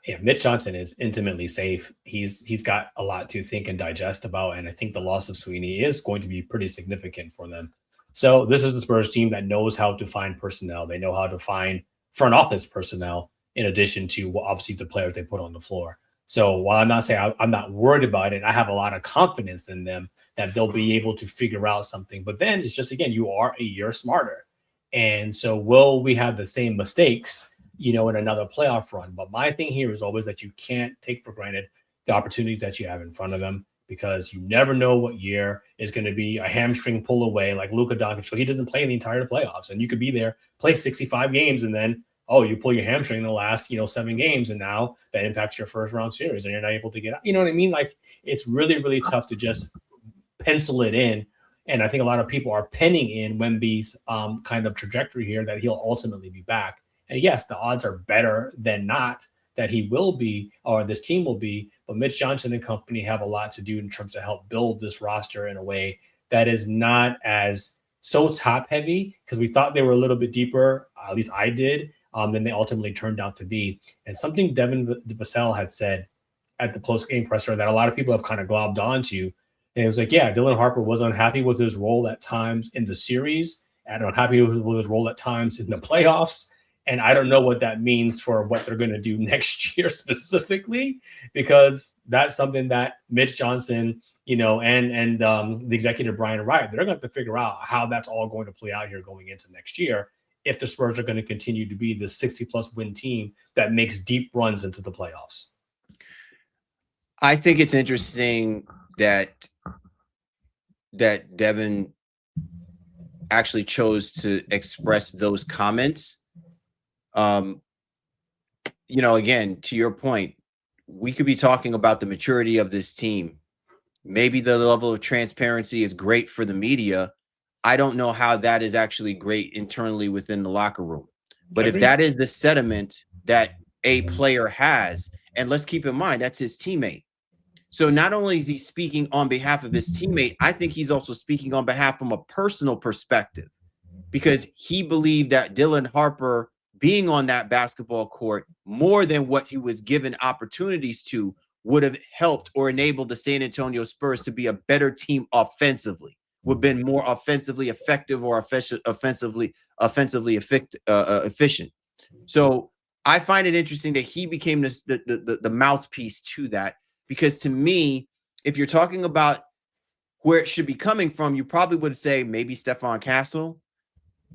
Yeah, Mitch Johnson is intimately safe. He's got a lot to think and digest about, and I think the loss of Sweeney is going to be pretty significant for them. So this is the Spurs team that knows how to find personnel. They know how to find front office personnel in addition to obviously the players they put on the floor. So while I'm not saying I'm not worried about it, I have a lot of confidence in them that they'll be able to figure out something. But then it's just, again, you are a year smarter. And so will we have the same mistakes, in another playoff run? But my thing here is always that you can't take for granted the opportunity that you have in front of them, because you never know what year is going to be a hamstring pull away like Luka Doncic. So he doesn't play the entire playoffs, and you could be there, play 65 games, and then oh, you pull your hamstring in the last, 7 games, and now that impacts your first round series and you're not able to get out. You know what I mean? Like, it's really, really tough to just pencil it in. And I think a lot of people are penning in Wemby's kind of trajectory here that he'll ultimately be back. And yes, the odds are better than not that he will be, or this team will be, but Mitch Johnson and company have a lot to do in terms of help build this roster in a way that is not as so top heavy, because we thought they were a little bit deeper, at least I did, than they ultimately turned out to be. And something Devin Vassell had said at the post-game presser that a lot of people have kind of globbed onto, and it was like, yeah, Dylan Harper was unhappy with his role at times in the series and unhappy with his role at times in the playoffs. And I don't know what that means for what they're going to do next year specifically, because that's something that Mitch Johnson, and the executive Brian Wright, they're going to have to figure out how that's all going to play out here going into next year if the Spurs are going to continue to be the 60-plus win team that makes deep runs into the playoffs. I think it's interesting that Devin actually chose to express those comments. Again, to your point, we could be talking about the maturity of this team. Maybe the level of transparency is great for the media. I don't know how that is actually great internally within the locker room. But if that is the sentiment that a player has, and let's keep in mind, that's his teammate. So not only is he speaking on behalf of his teammate, I think he's also speaking on behalf from a personal perspective, because he believed that Dylan Harper being on that basketball court more than what he was given opportunities to would have helped or enabled the San Antonio Spurs to be a better team offensively, would have been more offensively effective or offensively efficient. So I find it interesting that he became the mouthpiece to that, because to me, if you're talking about where it should be coming from, you probably would say maybe Stephon Castle,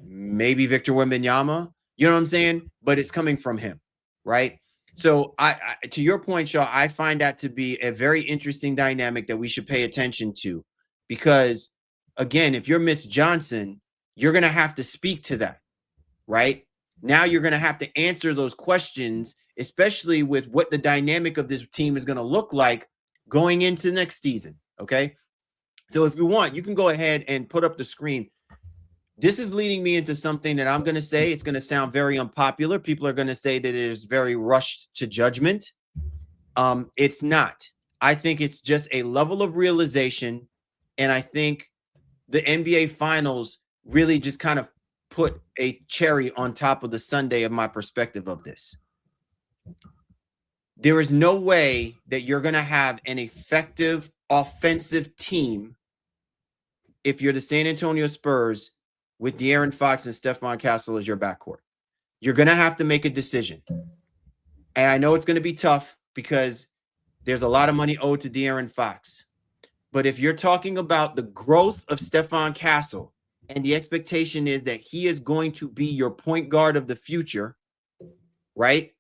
maybe Victor Wembanyama, you know what I'm saying? But it's coming from him, right? So I to your point, Shaw, I find that to be a very interesting dynamic that we should pay attention to, because again, if you're Mitch Johnson, you're going to have to speak to that, right? Now you're going to have to answer those questions, especially with what the dynamic of this team is going to look like going into next season, okay? So if you want, you can go ahead and put up the screen. This is leading me into something that I'm going to say. It's going to sound very unpopular. People are going to say that it is very rushed to judgment. It's not. I think it's just a level of realization. And I think the NBA Finals really just kind of put a cherry on top of the sundae of my perspective of this. There is no way that you're going to have an effective offensive team if you're the San Antonio Spurs with De'Aaron Fox and Stephon Castle as your backcourt. You're going to have to make a decision. And I know it's going to be tough because there's a lot of money owed to De'Aaron Fox. But if you're talking about the growth of Stephon Castle, and the expectation is that he is going to be your point guard of the future, right?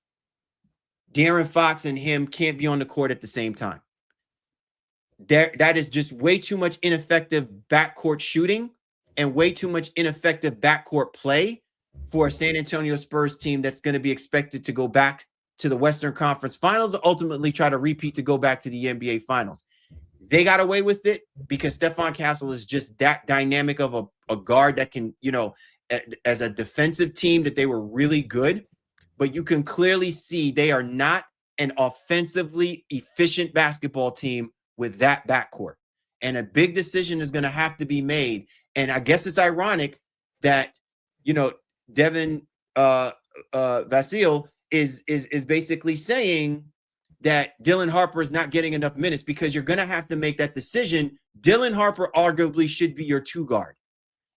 De'Aaron Fox and him can't be on the court at the same time. That is just way too much ineffective backcourt shooting and way too much ineffective backcourt play for a San Antonio Spurs team that's going to be expected to go back to the Western Conference Finals, ultimately try to repeat to go back to the NBA Finals. They got away with it because Stephon Castle is just that dynamic of a guard that can, as a defensive team, that they were really good. But you can clearly see they are not an offensively efficient basketball team with that backcourt. And a big decision is going to have to be made. And I guess it's ironic that, Devin Vassell is basically saying that Dylan Harper is not getting enough minutes, because you're going to have to make that decision. Dylan Harper arguably should be your two guard.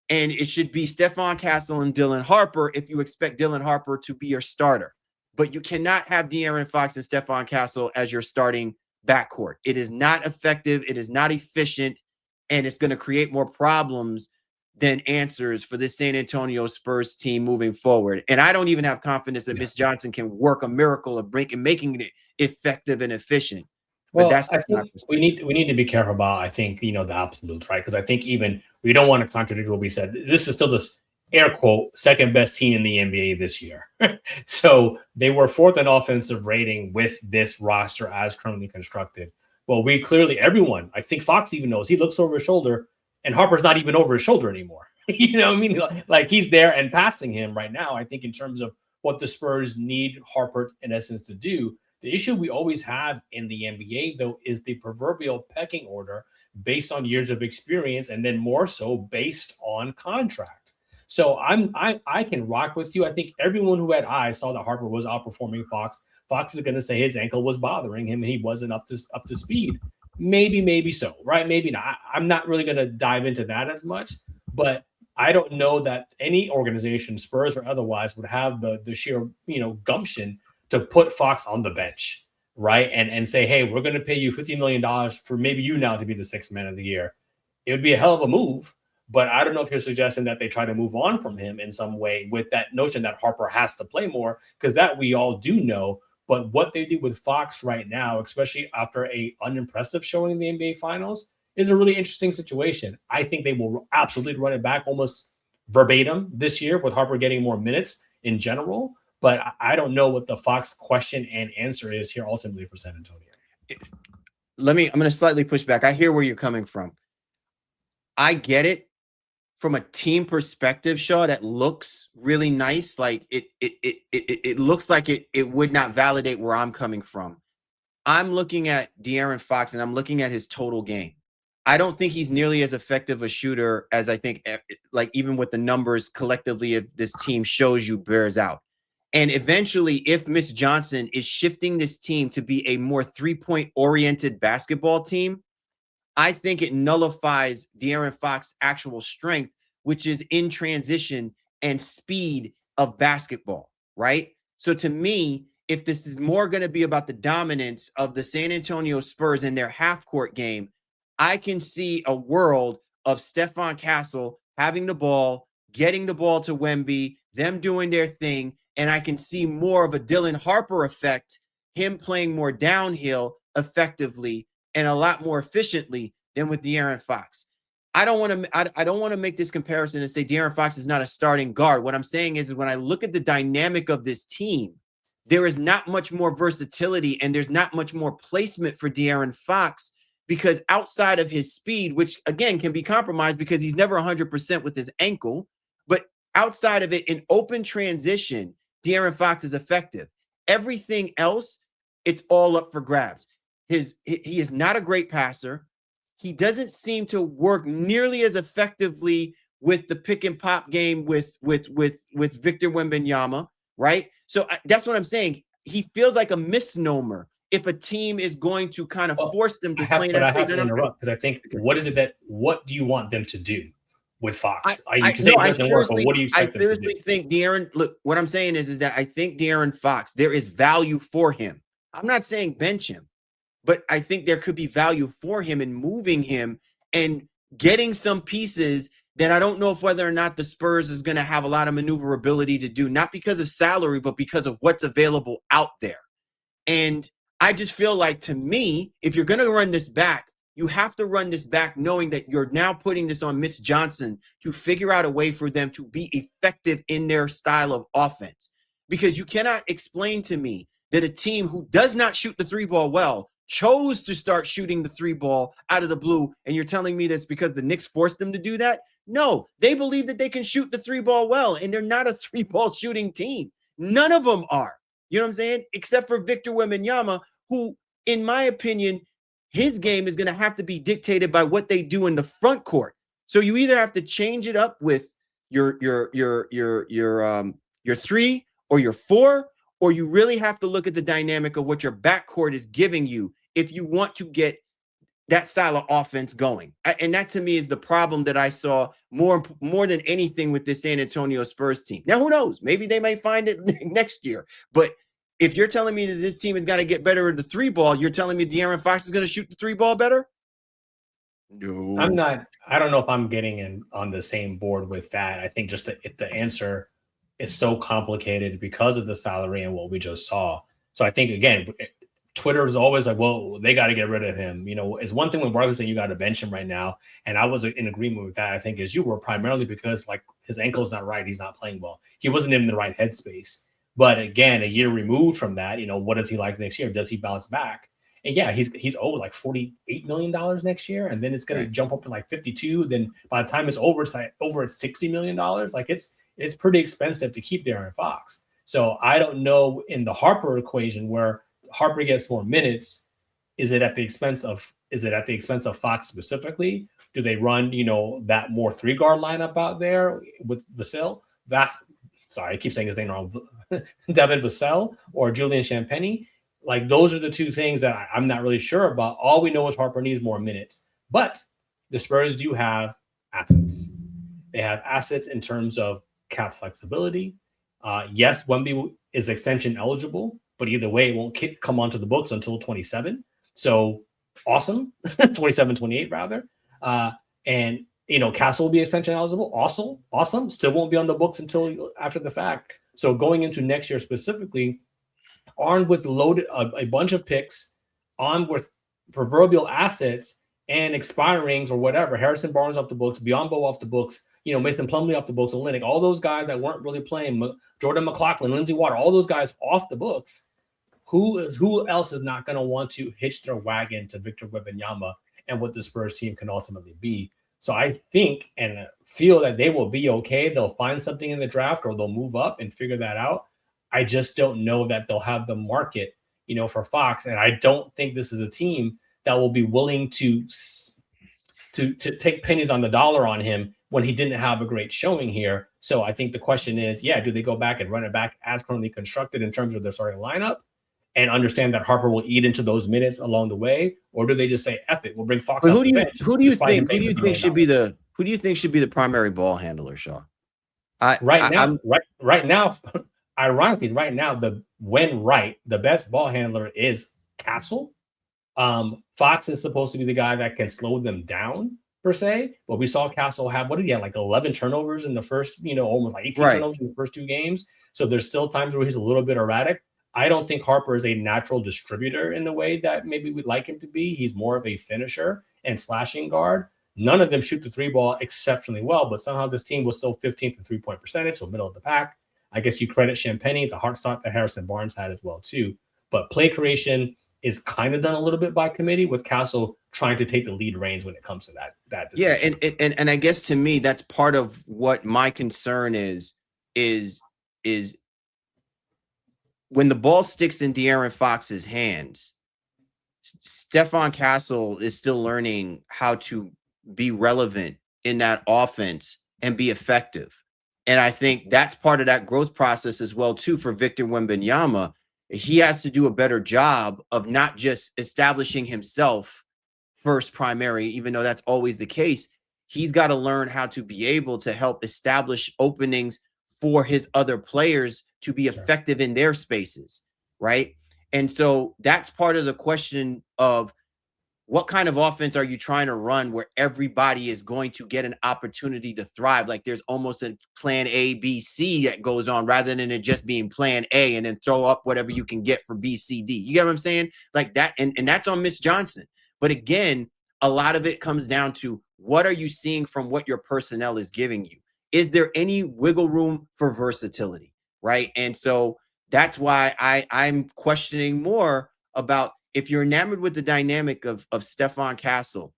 And it should be Stephon Castle and Dylan Harper if you expect Dylan Harper to be your starter. But you cannot have De'Aaron Fox and Stephon Castle as your starting backcourt. It is not effective. It is not efficient. And it's going to create more problems than answers for this San Antonio Spurs team moving forward. And I don't even have confidence that Mitch Johnson can work a miracle of making it effective and efficient. Well, I think we need to be careful about, the absolutes, right? Because I think even we don't want to contradict what we said. This is still this air quote, second best team in the NBA this year. So they were fourth in offensive rating with this roster as currently constructed. Well, we clearly, everyone, I think Fox even knows, he looks over his shoulder and Harper's not even over his shoulder anymore. You know what I mean? Like he's there and passing him right now. I think in terms of what the Spurs need Harper in essence to do, the issue we always have in the NBA though is the proverbial pecking order based on years of experience and then more so based on contract. So I can rock with you. I think everyone who had eyes saw that Harper was outperforming Fox. Fox is going to say his ankle was bothering him and he wasn't up to speed. Maybe so, right? Maybe not. I'm not really going to dive into that as much, but I don't know that any organization, Spurs or otherwise, would have the sheer gumption to put Fox on the bench, right? And say, hey, we're going to pay you $50 million for maybe you now to be the sixth man of the year. It would be a hell of a move. But I don't know if you're suggesting that they try to move on from him in some way with that notion that Harper has to play more, because that we all do know. But what they do with Fox right now, especially after a unimpressive showing in the NBA Finals, is a really interesting situation. I think they will absolutely run it back almost verbatim this year with Harper getting more minutes in general. But I don't know what the Fox question and answer is here ultimately for San Antonio. I'm going to slightly push back. I hear where you're coming from. I get it. From a team perspective, Shaw, that looks really nice. Like it looks like it would not validate where I'm coming from. I'm looking at De'Aaron Fox and I'm looking at his total game. I don't think he's nearly as effective a shooter as I think, like even with the numbers collectively of this team shows you bears out. And eventually, if Mitch Johnson is shifting this team to be a more three-point oriented basketball team, I think it nullifies De'Aaron Fox's actual strength, which is in transition and speed of basketball, right? So to me, if this is more going to be about the dominance of the San Antonio Spurs in their half-court game, I can see a world of Stephon Castle having the ball, getting the ball to Wemby, them doing their thing, and I can see more of a Dylan Harper effect, him playing more downhill effectively and a lot more efficiently than with De'Aaron Fox. I don't want to make this comparison and say De'Aaron Fox is not a starting guard. What I'm saying is when I look at the dynamic of this team, there is not much more versatility and there's not much more placement for De'Aaron Fox because outside of his speed, which again can be compromised because he's never 100% with his ankle, but outside of it in open transition, De'Aaron Fox is effective. Everything else, it's all up for grabs. He is not a great passer. He doesn't seem to work nearly as effectively with the pick and pop game with Victor Wembanyama, right? So that's what I'm saying. He feels like a misnomer if a team is going to kind of force them to play that. I have to interrupt because I think what do you want them to do with Fox? You can say it doesn't work, but what do you expect them to do? I seriously think De'Aaron, look, what I'm saying is that I think De'Aaron Fox, there is value for him. I'm not saying bench him. But I think there could be value for him in moving him and getting some pieces that I don't know if whether or not the Spurs is going to have a lot of maneuverability to do, not because of salary, but because of what's available out there. And I just feel like, to me, if you're going to run this back, you have to run this back knowing that you're now putting this on Mitch Johnson to figure out a way for them to be effective in their style of offense. Because you cannot explain to me that a team who does not shoot the three ball well chose to start shooting the three ball out of the blue, and you're telling me that's because the Knicks forced them to do that? No, they believe that they can shoot the three ball well, and they're not a three ball shooting team. None of them are. You know what I'm saying? Except for Victor Wembanyama, who, in my opinion, his game is going to have to be dictated by what they do in the front court. So you either have to change it up with your three or your four, or you really have to look at the dynamic of what your backcourt is giving you if you want to get that style of offense going. And that, to me, is the problem that I saw more than anything with this San Antonio Spurs team. Now, who knows? Maybe they may find it next year. But if you're telling me that this team has got to get better at the three ball, you're telling me De'Aaron Fox is going to shoot the three ball better? No. I don't know if I'm getting in on the same board with that. I think just if the answer is so complicated because of the salary and what we just saw. So I think, again, Twitter is always like, well, they got to get rid of him. It's one thing when Barkley saying you got to bench him right now. And I was in agreement with that, I think, as you were, primarily because like his ankle's not right. He's not playing well. He wasn't in the right headspace. But again, a year removed from that, what is he like next year? Does he bounce back? And yeah, he's owed like $48 million next year. And then it's going to jump up to like 52. Then by the time it's over, it's like over at $60 million. Like it's pretty expensive to keep De'Aaron Fox. So I don't know in the Harper equation where Harper gets more minutes, is it at the expense of Fox specifically? Do they run, that more 3-guard lineup out there with Vassell? Sorry, I keep saying his name wrong. Devin Vassell or Julian Champagnie? Like, those are the two things that I'm not really sure about. All we know is Harper needs more minutes. But the Spurs do have assets. They have assets in terms of cap flexibility. Yes, Wemby is extension eligible, but either way, it won't come onto the books until 27. So awesome. 27, 28 rather. And Castle will be extension eligible. Awesome. Still won't be on the books until after the fact. So going into next year specifically, armed with a bunch of picks, armed with proverbial assets and expirings or whatever, Harrison Barnes off the books, Biyombo off the books, Mason Plumlee off the books, Olynyk, all those guys that weren't really playing, Jordan McLaughlin, Lindsey Water, all those guys off the books. Who else is not going to want to hitch their wagon to Victor Wembanyama and what the Spurs team can ultimately be? So I think and feel that they will be okay. They'll find something in the draft or they'll move up and figure that out. I just don't know that they'll have the market, for Fox. And I don't think this is a team that will be willing to take pennies on the dollar on him when he didn't have a great showing here. So I think the question is, do they go back and run it back as currently constructed in terms of their starting lineup and understand that Harper will eat into those minutes along the way? Or do they just say, F it, we'll bring Fox off the bench? Who do you think should be the primary ball handler, Shaw? Right now, ironically, the best ball handler is Castle. Fox is supposed to be the guy that can slow them down per se, but we saw Castle have, what did he have, like 11 turnovers in the first, almost like 18 turnovers in the first 2 games. So there's still times where he's a little bit erratic. I don't think Harper is a natural distributor in the way that maybe we'd like him to be. He's more of a finisher and slashing guard. None of them shoot the 3-ball exceptionally well, but somehow this team was still 15th in 3-point percentage, so middle of the pack. I guess you credit Champagnie, the hard start that Harrison Barnes had as well too. But play creation is kind of done a little bit by committee, with Castle trying to take the lead reins when it comes to that decision. Yeah, and I guess to me that's part of what my concern is when the ball sticks in De'Aaron Fox's hands. Stephon Castle is still learning how to be relevant in that offense and be effective. And I think that's part of that growth process as well, too, for Victor Wembanyama. He has to do a better job of not just establishing himself first primary, even though that's always the case. He's got to learn how to be able to help establish openings for his other players to be effective in their spaces, right? And so that's part of the question of what kind of offense are you trying to run where everybody is going to get an opportunity to thrive? Like there's almost a plan A, B, C that goes on rather than it just being plan A and then throw up whatever you can get for B, C, D. You get what I'm saying? Like that. And that's on Mitch Johnson. But again, a lot of it comes down to what are you seeing from what your personnel is giving you? Is there any wiggle room for versatility? Right. And so that's why I'm questioning more about if you're enamored with the dynamic of Stephon Castle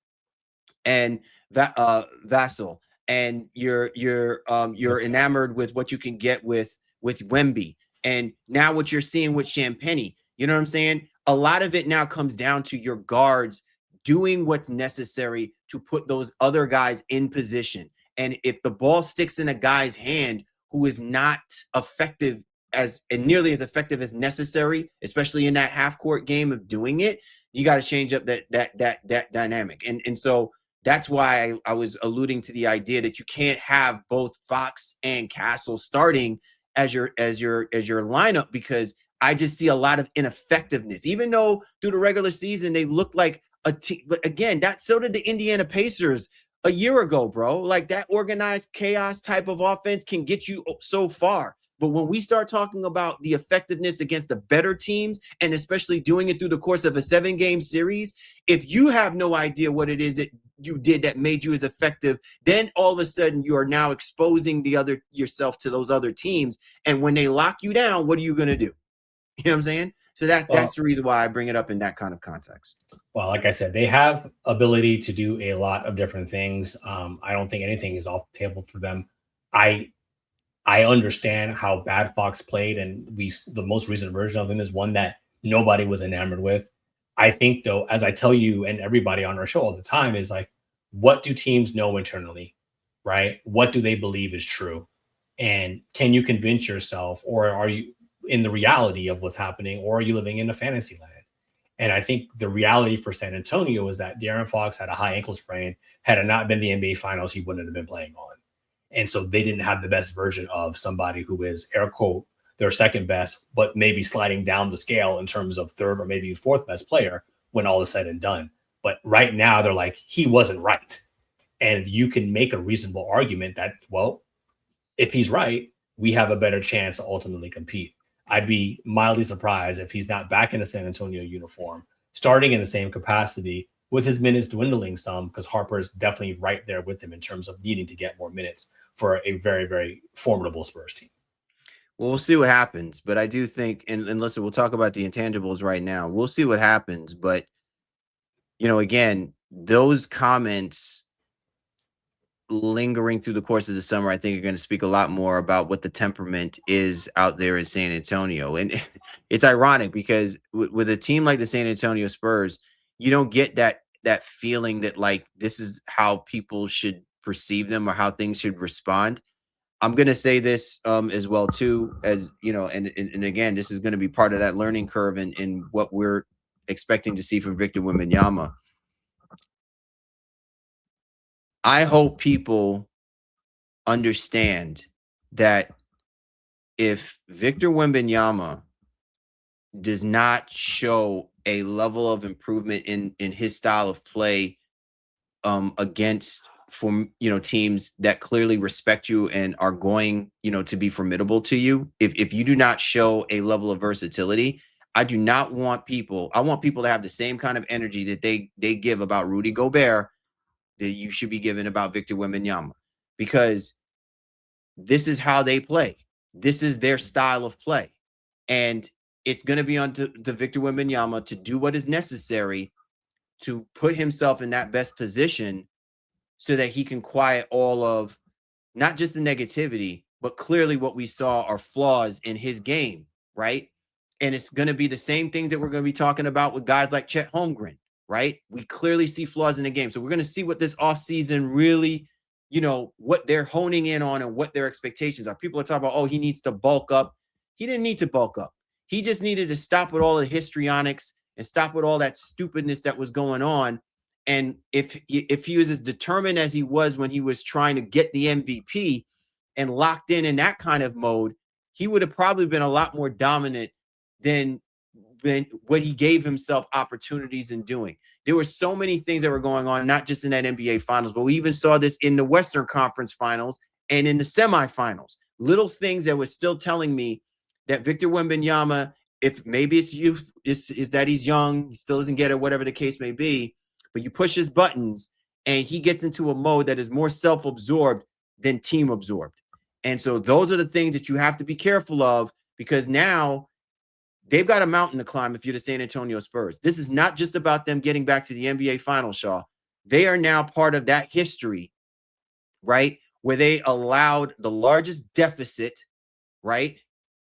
and Vassell, and you're enamored with what you can get with Wemby, and now what you're seeing with Champagnie, you know what I'm saying? A lot of it now comes down to your guards doing what's necessary to put those other guys in position. And if the ball sticks in a guy's hand who is not effective and nearly as effective as necessary, especially in that half court game of doing it, you got to change up that dynamic. And so that's why I was alluding to the idea that you can't have both Fox and Castle starting as your lineup, because I just see a lot of ineffectiveness. Even though through the regular season they look like a team, but again, so did the Indiana Pacers a year ago, bro. Like that organized chaos type of offense can get you so far. But when we start talking about the effectiveness against the better teams, and especially doing it through the course of a 7-game series, if you have no idea what it is that you did that made you as effective, then all of a sudden you are now exposing yourself to those other teams. And when they lock you down, what are you going to do? You know what I'm saying? So that's the reason why I bring it up in that kind of context. Well, like I said, they have ability to do a lot of different things. I don't think anything is off the table for them. I understand how bad Fox played, and the most recent version of him is one that nobody was enamored with. I think, though, as I tell you and everybody on our show all the time, is like, what do teams know internally, right? What do they believe is true? And can you convince yourself, or are you in the reality of what's happening, or are you living in a fantasy land? And I think the reality for San Antonio is that De'Aaron Fox had a high ankle sprain. Had it not been the NBA Finals, he wouldn't have been playing on. And so they didn't have the best version of somebody who is, air quote, their second best, but maybe sliding down the scale in terms of third or maybe fourth best player when all is said and done. But right now they're like, he wasn't right. And you can make a reasonable argument that, well, if he's right, we have a better chance to ultimately compete. I'd be mildly surprised if he's not back in a San Antonio uniform, starting in the same capacity, with his minutes dwindling some, because Harper is definitely right there with him in terms of needing to get more minutes for a very, very formidable Spurs team. Well, we'll see what happens. But I do think, and listen, we'll talk about the intangibles right now. We'll see what happens. But, again, those comments lingering through the course of the summer, I think are going to speak a lot more about what the temperament is out there in San Antonio. And it's ironic because with a team like the San Antonio Spurs, you don't get that feeling that like this is how people should perceive them or how things should respond. I'm going to say this as well too, as and again, this is going to be part of that learning curve in what we're expecting to see from Victor Wembanyama. I hope people understand that if Victor Wembanyama does not show a level of improvement in his style of play against teams that clearly respect you and are going to be formidable to you, if you do not show a level of versatility, I want people to have the same kind of energy that they give about Rudy Gobert that you should be given about Victor Wembanyama, because this is how they play. This is their style of play. And it's going to be on to Victor Wembanyama to do what is necessary to put himself in that best position so that he can quiet all of not just the negativity, but clearly what we saw are flaws in his game, right? And it's going to be the same things that we're going to be talking about with guys like Chet Holmgren, right? We clearly see flaws in the game. So we're going to see what this offseason really, what they're honing in on and what their expectations are. People are talking about, oh, he needs to bulk up. He didn't need to bulk up. He just needed to stop with all the histrionics and stop with all that stupidness that was going on. And if he was as determined as he was when he was trying to get the MVP and locked in that kind of mode, he would have probably been a lot more dominant than what he gave himself opportunities in doing. There were so many things that were going on, not just in that NBA Finals, but we even saw this in the Western Conference Finals and in the semifinals. Little things that were still telling me that Victor Wembanyama, if maybe it's youth, is that he's young, he still doesn't get it, whatever the case may be, but you push his buttons and he gets into a mode that is more self-absorbed than team-absorbed. And so those are the things that you have to be careful of, because now they've got a mountain to climb if you're the San Antonio Spurs. This is not just about them getting back to the NBA Finals, Shaw. They are now part of that history, right, where they allowed the largest deficit, right,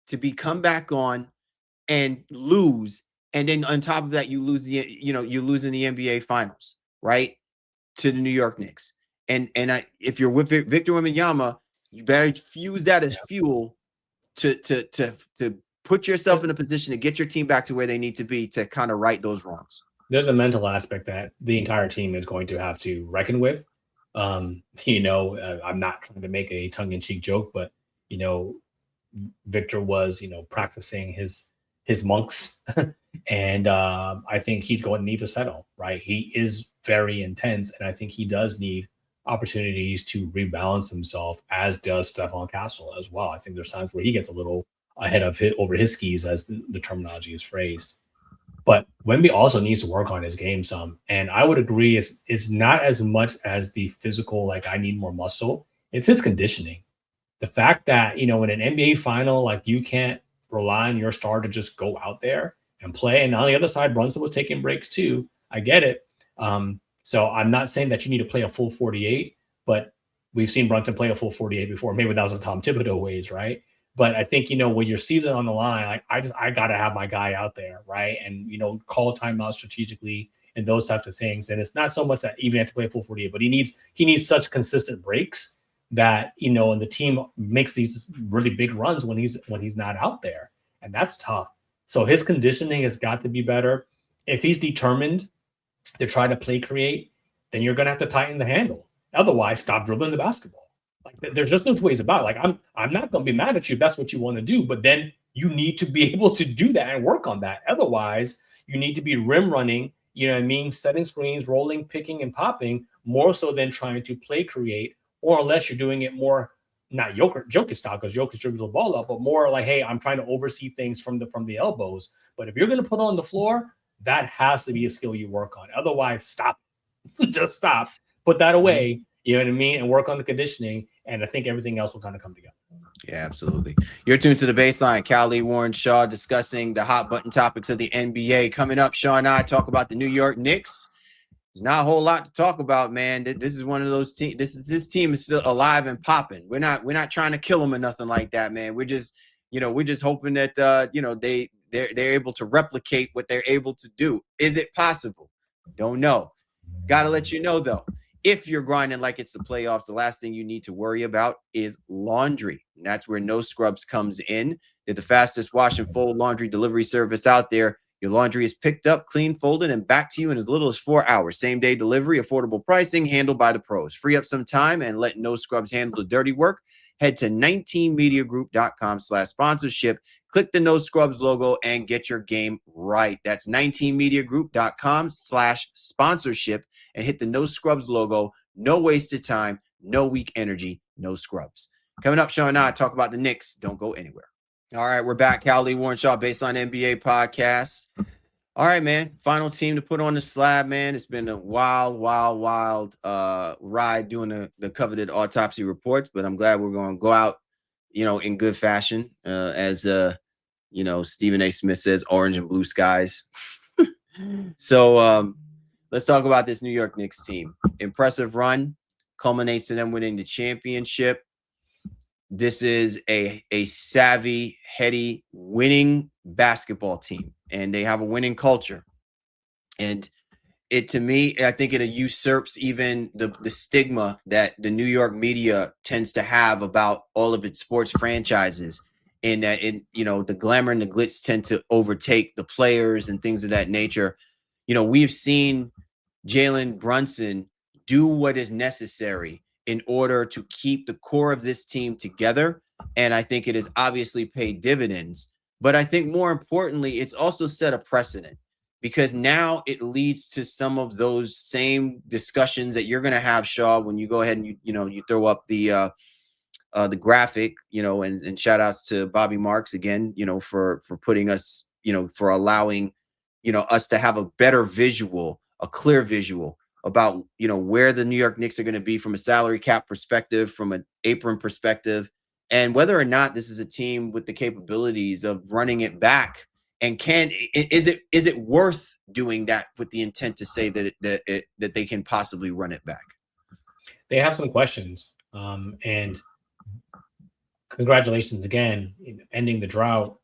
to be come back on and lose. And then on top of that, you lose you lose in the NBA Finals, right, to the New York Knicks. And if you're with Victor Wembanyama, you better use that as fuel to put yourself in a position to get your team back to where they need to be to kind of right those wrongs. There's a mental aspect that the entire team is going to have to reckon with. I'm not trying to make a tongue-in-cheek joke, but Victor was practicing his monks, and I think he's going to need to settle. Right, he is very intense, and I think he does need opportunities to rebalance himself, as does Stephon Castle as well. I think there's times where he gets a little ahead of over his skis, as the terminology is phrased. But Wemby also needs to work on his game some. And I would agree it's not as much as the physical, like I need more muscle. It's his conditioning. The fact that, in an NBA final, like you can't rely on your star to just go out there and play. And on the other side, Brunson was taking breaks too. I get it. So I'm not saying that you need to play a full 48, but we've seen Brunson play a full 48 before. Maybe that was the Tom Thibodeau ways, right? But I think, with your season on the line, like I got to have my guy out there, right? And, call timeout strategically and those types of things. And it's not so much that even have to play a full 48, but he needs such consistent breaks that, and the team makes these really big runs when he's not out there. And that's tough. So his conditioning has got to be better. If he's determined to try to play create, then you're going to have to tighten the handle. Otherwise, stop dribbling the basketball. Like there's just no two ways about it. Like I'm not going to be mad at you if that's what you want to do, but then you need to be able to do that and work on that. Otherwise, you need to be rim running, setting screens, rolling, picking, and popping more so than trying to play create, or unless you're doing it more, not Jokic style, because Jokic dribbles the ball up, but more like, hey, I'm trying to oversee things from the elbows. But if you're going to put on the floor, that has to be a skill you work on. Otherwise, stop. Just stop. Put that away. You know what I mean? And work on the conditioning. And I think everything else will kind of come together. Yeah, absolutely. You're tuned to The Baseline. Callie, Warren, Shaw discussing the hot button topics of the NBA. Coming up, Shaw and I talk about the New York Knicks. There's not a whole lot to talk about, man. This is one of those teams. This team is still alive and popping. We're not trying to kill them or nothing like that, man. We're just hoping that they're able to replicate what they're able to do. Is it possible? Don't know. Got to let you know though. If you're grinding like it's the playoffs, the last thing you need to worry about is laundry. And that's where No Scrubs comes in. They're the fastest wash and fold laundry delivery service out there. Your laundry is picked up, clean, folded, and back to you in as little as 4 hours. Same-day delivery, affordable pricing, handled by the pros. Free up some time and let No Scrubs handle the dirty work. Head to 19mediagroup.com/sponsorship. Click the No Scrubs logo and get your game right. That's 19mediagroup.com/sponsorship and hit the No Scrubs logo. No wasted time, no weak energy, no scrubs. Coming up, Sean and I talk about the Knicks. Don't go anywhere. All right, we're back. Callie, Warren, Shaw, Baseline NBA podcast. All right, man. Final team to put on the slab, man. It's been a wild ride doing the coveted autopsy reports, but I'm glad we're going to go out, in good fashion. As Stephen A. Smith says, orange and blue skies. So let's talk about this New York Knicks team. Impressive run culminates in them winning the championship. This is a savvy, heady, winning basketball team, and they have a winning culture. And to me, I think it usurps even the stigma that the New York media tends to have about all of its sports franchises, in that the glamour and the glitz tend to overtake the players and things of that nature. We've seen Jalen Brunson do what is necessary in order to keep the core of this team together. And I think it has obviously paid dividends. But I think more importantly, it's also set a precedent, because now it leads to some of those same discussions that you're going to have, Shaw, when you go ahead and you throw up the graphic, and shout outs to Bobby Marks again, for putting us, for allowing, us to have a better visual, a clear visual about, where the New York Knicks are going to be from a salary cap perspective, from an apron perspective, and whether or not this is a team with the capabilities of running it back. And is it worth doing that with the intent to say that they can possibly run it back? They have some questions, and congratulations again in ending the drought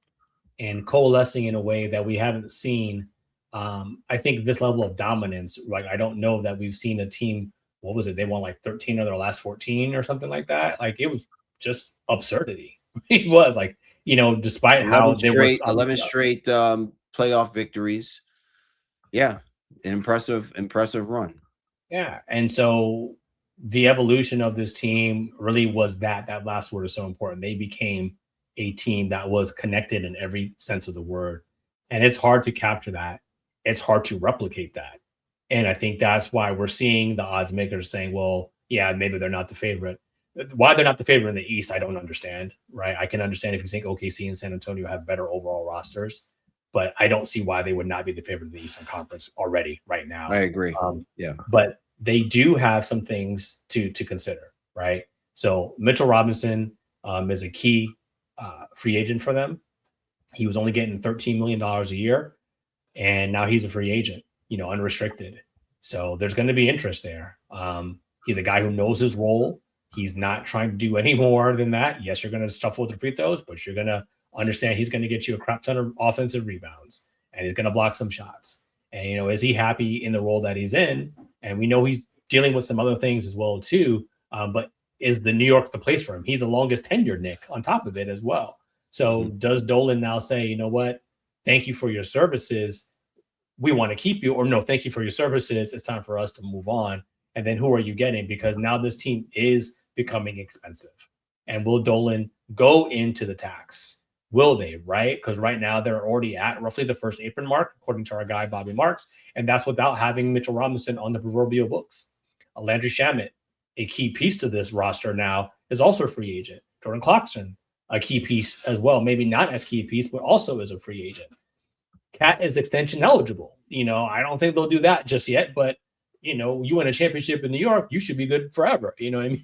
and coalescing in a way that we haven't seen. I think this level of dominance, like I don't know that we've seen a team. What was it? They won like 13 of their last 14 or something like that. Like it was just absurdity. It was like, despite how there was 11 straight playoff victories. Yeah, an impressive run. Yeah, and so the evolution of this team really was that last word is so important. They became a team that was connected in every sense of the word, and it's hard to capture that. It's hard to replicate that. And I think that's why we're seeing the odds makers saying, well, yeah, maybe they're not the favorite. Why they're not the favorite in the East, I don't understand, right? I can understand if you think OKC and San Antonio have better overall rosters, but I don't see why they would not be the favorite in the Eastern Conference already right now. I agree. Yeah. But they do have some things to consider, right? So Mitchell Robinson is a key free agent for them. He was only getting $13 million a year, and now he's a free agent, unrestricted. So there's going to be interest there. He's a guy who knows his role. He's not trying to do any more than that. Yes, you're going to shuffle the free throws, but you're going to understand he's going to get you a crap ton of offensive rebounds, and he's going to block some shots. And, is he happy in the role that he's in? And we know he's dealing with some other things as well, too. But is the New York the place for him? He's the longest tenured Knick on top of it as well. So does Dolan now say, you know what? Thank you for your services. We want to keep you, or no, thank you for your services. It's time for us to move on. And then who are you getting? Because now this team is becoming expensive. And will Dolan go into the tax? Will they, right? Because right now they're already at roughly the first apron mark, according to our guy, Bobby Marks. And that's without having Mitchell Robinson on the proverbial books. Landry Shamet, a key piece to this roster now, is also a free agent. Jordan Clarkson, a key piece as well. Maybe not as key piece, but also is a free agent. Cat is extension eligible. I don't think they'll do that just yet, but you win a championship in New York, you should be good forever.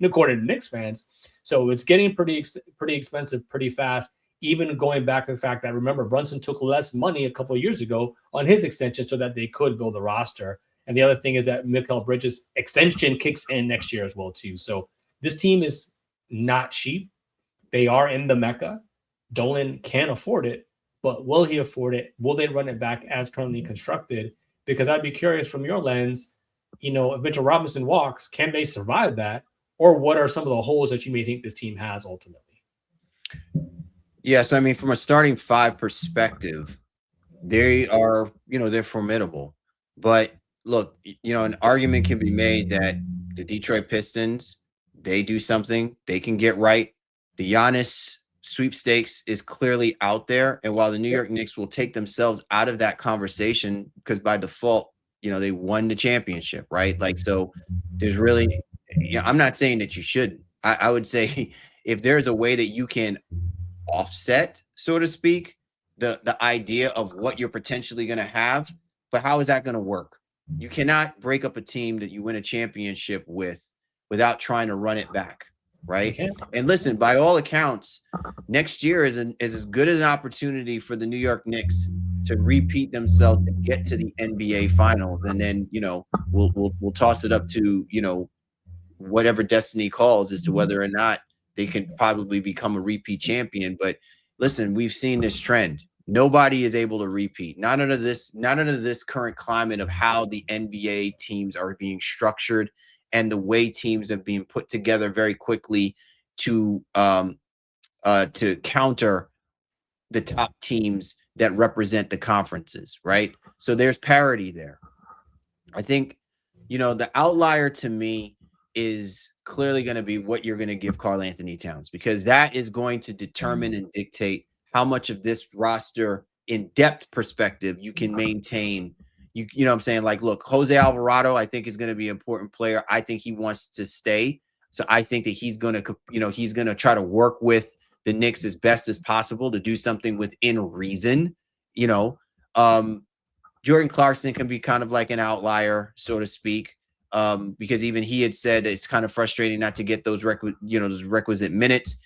According to Knicks fans. So it's getting pretty expensive pretty fast, even going back to the fact that, remember, Brunson took less money a couple of years ago on his extension so that they could build a roster. And the other thing is that Mikal Bridges' extension kicks in next year as well, too. So this team is not cheap. They are in the Mecca. Dolan can afford it, but will he afford it? Will they run it back as currently constructed? Because I'd be curious from your lens, if Mitchell Robinson walks, can they survive that? Or what are some of the holes that you may think this team has ultimately? Yes, I mean, from a starting five perspective, they are, they're formidable. But look, an argument can be made that the Detroit Pistons, they do something, they can get right. The Giannis sweepstakes is clearly out there. And while the New York Knicks will take themselves out of that conversation because by default, they won the championship, right? Like, so there's really, I'm not saying that you shouldn't. I would say if there's a way that you can offset, so to speak, the idea of what you're potentially going to have, but how is that going to work? You cannot break up a team that you win a championship with without trying to run it back, right? And listen, by all accounts, next year is as good as an opportunity for the New York Knicks to repeat themselves to get to the NBA Finals, and then we'll toss it up to whatever destiny calls as to whether or not they can probably become a repeat champion. But listen, we've seen this trend. Nobody is able to repeat. Not under this current climate of how the NBA teams are being structured and the way teams are being put together very quickly to counter the top teams that represent the conferences, right? So there's parity there. I think, the outlier to me is clearly going to be what you're going to give Karl-Anthony Towns, because that is going to determine and dictate how much of this roster in depth perspective you can maintain. You know what I'm saying? Like, look, Jose Alvarado, I think, is going to be an important player. I think he wants to stay. So I think that he's going to try to work with the Knicks as best as possible to do something within reason. Jordan Clarkson can be kind of like an outlier, so to speak, because even he had said it's kind of frustrating not to get those requisite minutes.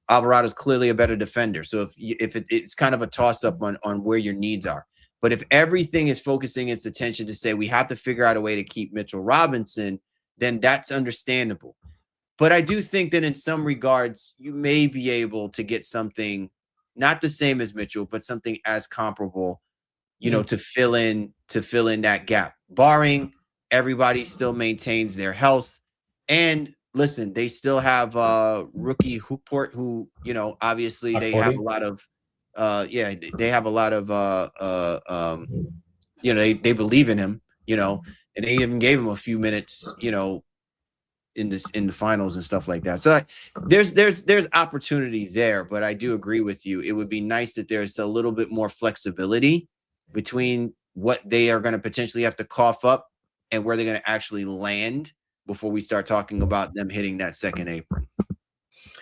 Alvarado's clearly a better defender. So if it's kind of a toss up on where your needs are. But if everything is focusing its attention to say we have to figure out a way to keep Mitchell Robinson, then that's understandable. But I do think that in some regards, you may be able to get something not the same as Mitchell, but something as comparable, to fill in that gap, barring everybody still maintains their health. And listen, they still have rookie Hooport, who, obviously they have a lot of they have a lot of they believe in him, and they even gave him a few minutes, in the finals and stuff like that. So there's opportunities there, but I do agree with you. It would be nice that there's a little bit more flexibility between what they are going to potentially have to cough up and where they're going to actually land. before we start talking about them hitting that second apron.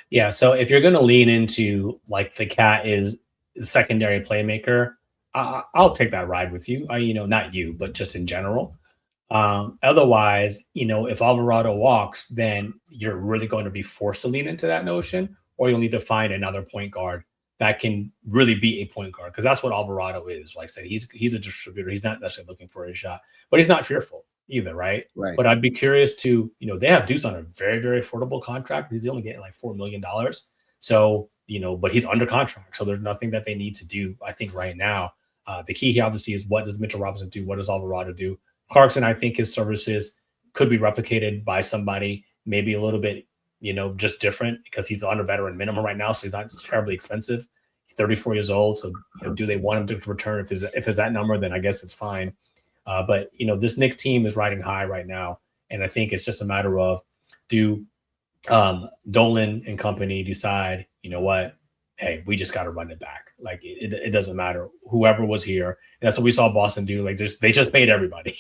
Yeah, so if you're going to lean into like the cat is secondary playmaker, I'll take that ride with you. Not you, but just in general. Otherwise, if Alvarado walks, then you're really going to be forced to lean into that notion, or you'll need to find another point guard that can really be a point guard, because that's what Alvarado is. Like I said, he's a distributor. He's not necessarily looking for a shot, but he's not fearful either, right? Right. But I'd be curious to, they have Deuce on a very, very affordable contract. He's only getting like $4 million. So, but he's under contract. So there's nothing that they need to do, I think, right now. The key here, obviously, is what does Mitchell Robinson do? What does Alvarado do? Clarkson, I think his services could be replicated by somebody, maybe a little bit, just different, because he's under veteran minimum right now. So he's not terribly expensive. He's 34 years old. So do they want him to return? If it's that number, then I guess it's fine. But this Knicks team is riding high right now. And I think it's just a matter of, do Dolan and company decide, what, hey, we just got to run it back. Like it doesn't matter whoever was here. And that's what we saw Boston do. Like they just paid everybody.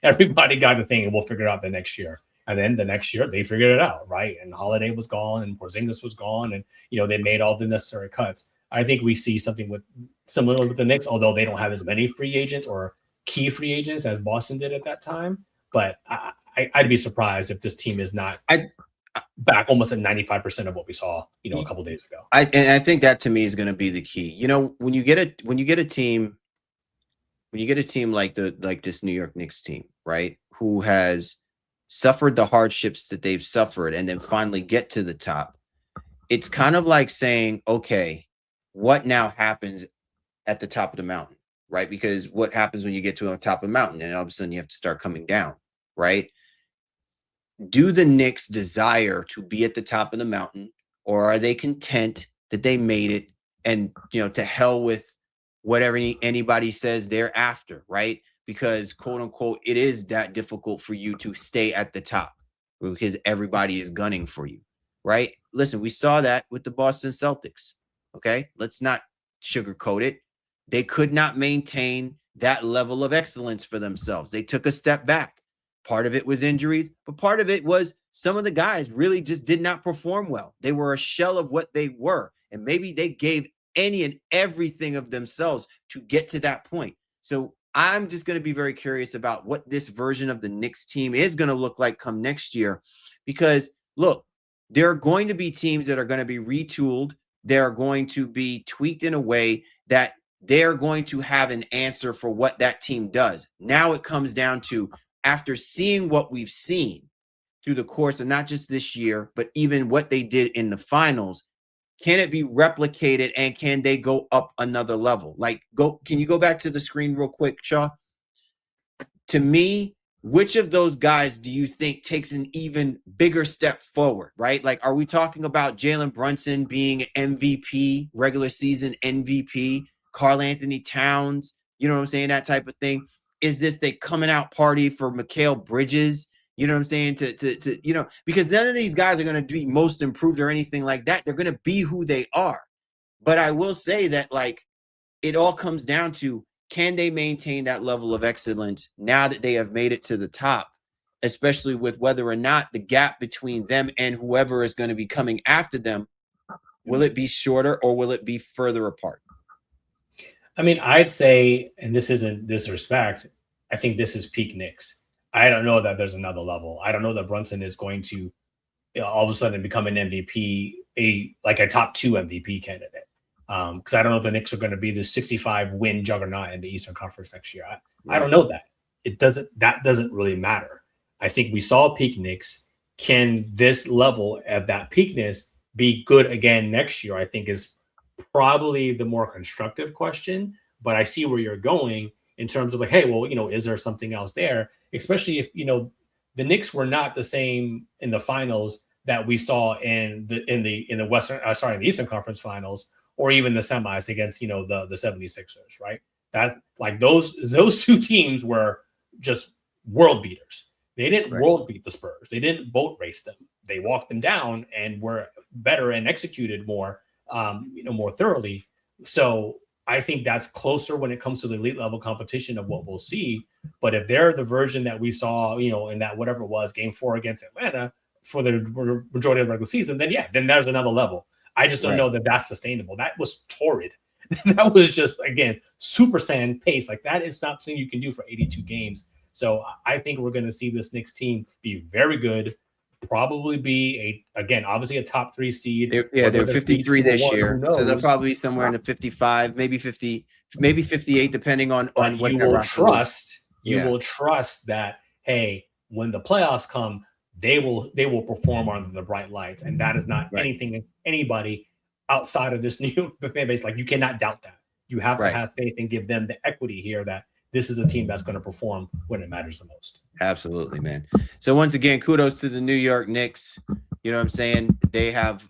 everybody got the thing, and we'll figure it out the next year. And then the next year they figured it out, right? And Holiday was gone, and Porzingis was gone, and they made all the necessary cuts. I think we see something similar with the Knicks, although they don't have as many free agents or key free agents as Boston did at that time. But I'd be surprised if this team is not back almost at 95% of what we saw, a couple of days ago. I think that to me is going to be the key. When you get a team like this New York Knicks team, right, who has suffered the hardships that they've suffered and then finally get to the top, it's kind of like saying, okay, what now happens at the top of the mountain, right? Because what happens when you get to the top of the mountain and all of a sudden you have to start coming down, right? Do the Knicks desire to be at the top of the mountain, or are they content that they made it and, to hell with whatever anybody says thereafter, right? Because, quote unquote, it is that difficult for you to stay at the top because everybody is gunning for you, right? Listen, we saw that with the Boston Celtics, okay? Let's not sugarcoat it. They could not maintain that level of excellence for themselves. They took a step back. Part of it was injuries, but part of it was some of the guys really just did not perform well. They were a shell of what they were, and maybe they gave any and everything of themselves to get to that point. So I'm just going to be very curious about what this version of the Knicks team is going to look like come next year, because look, there are going to be teams that are going to be retooled. They're going to be tweaked in a way that they're going to have an answer for what that team does. Now it comes down to, after seeing what we've seen through the course of not just this year, but even what they did in the finals, can it be replicated, and can they go up another level? Can you go back to the screen real quick, Shaw? To me, which of those guys do you think takes an even bigger step forward, right? Like, are we talking about Jalen Brunson being MVP, regular season MVP, Karl-Anthony Towns, you know what I'm saying, that type of thing? Is this the coming out party for Mikal Bridges? You know what I'm saying? To because none of these guys are going to be most improved or anything like that. They're going to be who they are. But I will say that, it all comes down to, can they maintain that level of excellence now that they have made it to the top, especially with whether or not the gap between them and whoever is going to be coming after them, will it be shorter or will it be further apart? I mean, I'd say, and this isn't disrespect, I think this is peak Knicks. I don't know that there's another level. I don't know that Brunson is going to all of a sudden become an MVP, a top 2 MVP candidate. Because I don't know if the Knicks are going to be the 65 win juggernaut in the Eastern Conference next year. I don't know that. That doesn't really matter. I think we saw peak Knicks. Can this level of that peakness be good again next year? I think is probably the more constructive question, but I see where you're going in terms of hey, well, is there something else there? Especially if, the Knicks were not the same in the finals that we saw in the Eastern Conference Finals, or even the semis against, the 76ers, right? That's like those two teams were just world beaters. They didn't world beat the Spurs. They didn't boat race them. They walked them down and were better and executed more, more thoroughly. So I think that's closer when it comes to the elite level competition of what we'll see. But if they're the version that we saw, in that whatever it was, game 4 against Atlanta for the majority of the regular season, then there's another level. I just don't know that that's sustainable. That was torrid. That was just, again, Super Saiyan pace. Like, that is not something you can do for 82 games. So I think we're going to see this Knicks team be very good. Probably be obviously a top 3 seed. They're 53 this year, so they'll probably be somewhere in the 55, maybe 50, maybe 58, depending on what you will trust. You will trust that, hey, when the playoffs come, they will perform under the bright lights, and that is not anybody outside of this new fan base. Like, you cannot doubt that. You have to have faith and give them the equity here that this is a team that's going to perform when it matters the most. Absolutely, man. So once again, kudos to the New York Knicks. You know what I'm saying? They have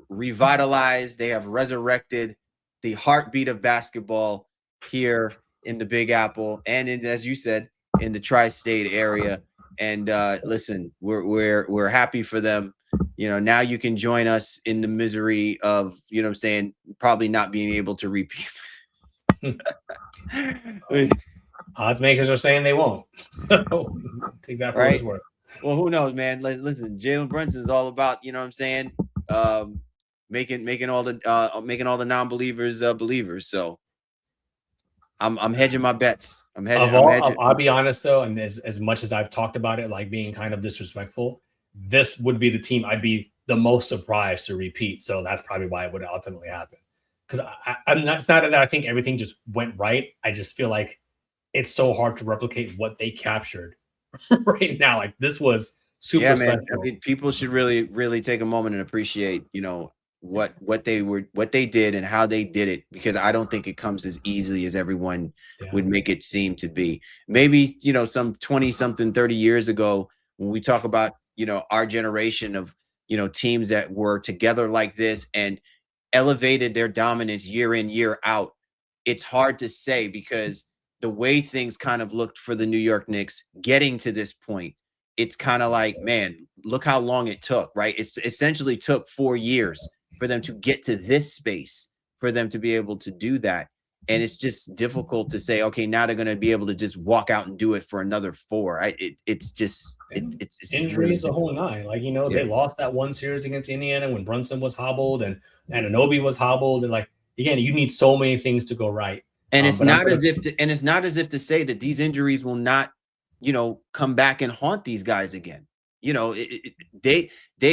revitalized, they have resurrected the heartbeat of basketball here in the Big Apple and as you said, in the tri-state area. And listen, we're happy for them. Now you can join us in the misery of, probably not being able to repeat. Odds makers are saying they won't. Take that for what it's worth. Well, who knows, man? Listen, Jalen Brunson is all about, making all the non-believers believers. So I'm hedging my bets. I'll be honest though, and as much as I've talked about it, like being kind of disrespectful, this would be the team I'd be the most surprised to repeat. So that's probably why it would ultimately happen. Because it's not that I think everything just went right. I just feel like it's so hard to replicate what they captured right now. Like, this was super special. I mean, people should really, really take a moment and appreciate, what they did and how they did it, because I don't think it comes as easily as everyone would make it seem to be. Maybe, some 20-something, 30 years ago, when we talk about, our generation of, teams that were together like this and elevated their dominance year in, year out, it's hard to say, because the way things kind of looked for the New York Knicks getting to this point, it's kind of like, man, look how long it took, right? It's essentially took 4 years for them to get to this space, for them to be able to do that. And it's just difficult to say, okay, now they're going to be able to just walk out and do it for another 4. It's injuries really the whole 9. Like, they lost that one series against Indiana when Brunson was hobbled and Anunoby was hobbled. And like, again, you need so many things to go right. And it's not as if to say that these injuries will not, come back and haunt these guys again. They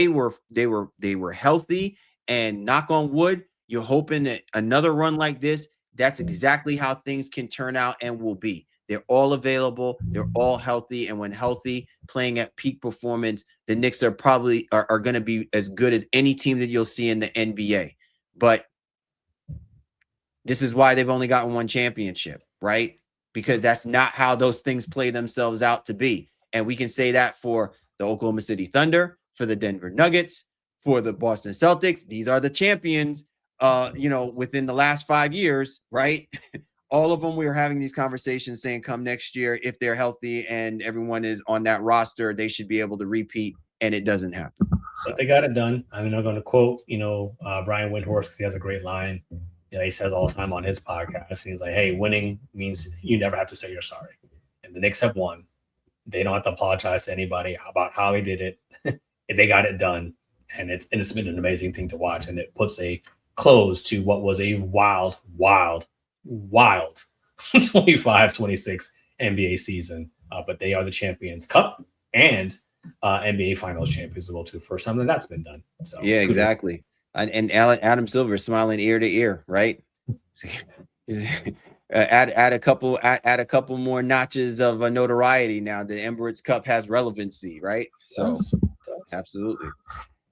were healthy, and knock on wood, you're hoping that another run like this, that's exactly how things can turn out and will be. They're all available. They're all healthy. And when healthy, playing at peak performance, the Knicks are probably are going to be as good as any team that you'll see in the NBA. But this is why they've only gotten 1 championship, right? Because that's not how those things play themselves out to be. And we can say that for the Oklahoma City Thunder, for the Denver Nuggets, for the Boston Celtics. These are the champions, within the last 5 years, right? All of them, we were having these conversations saying, come next year, if they're healthy and everyone is on that roster, they should be able to repeat, and it doesn't happen. So they got it done. I'm not going to quote, Brian Windhorst, because he has a great line. He says all the time on his podcast. He's like, hey, winning means you never have to say you're sorry. And the Knicks have won. They don't have to apologize to anybody about how they did it. They got it done. And it's been an amazing thing to watch. And it puts a close to what was a wild 25-26 NBA season. But they are the champions, Cup and NBA Finals champions as well, too. First time that's been done. So yeah, exactly. And Adam Silver smiling ear to ear, right? add a couple more notches of notoriety now. The Emirates Cup has relevancy, right? So absolutely.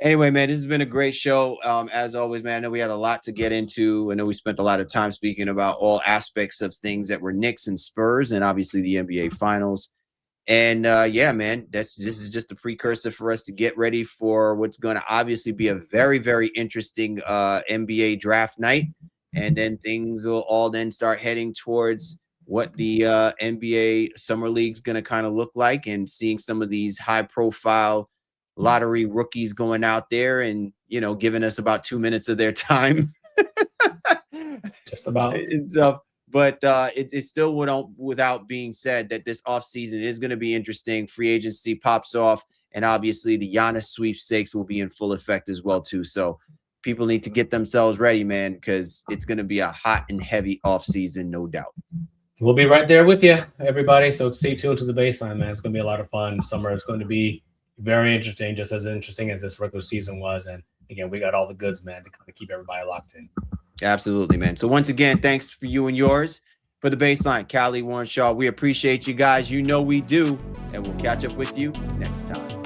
Anyway, man, this has been a great show. As always, man, I know we had a lot to get into. I know we spent a lot of time speaking about all aspects of things that were Knicks and Spurs, and obviously the NBA Finals. And man, this is just a precursor for us to get ready for what's going to obviously be a very, very interesting NBA draft night. And then things will all then start heading towards what the NBA Summer League is going to kind of look like, and seeing some of these high profile lottery rookies going out there and, giving us about 2 minutes of their time. Just about. It's but it's still without being said that this offseason is going to be interesting. Free agency pops off, and obviously the Giannis sweepstakes will be in full effect as well too. So people need to get themselves ready, man, because it's going to be a hot and heavy offseason, no doubt. We'll be right there with you, everybody. So stay tuned to the baseline, man. It's going to be a lot of fun. Summer is going to be very interesting, just as interesting as this regular season was. And again, we got all the goods, man, to kind of keep everybody locked in. Absolutely, man. So once again, thanks for you and yours for the baseline. Callie, Warren Shaw, we appreciate you guys. You know we do. And we'll catch up with you next time.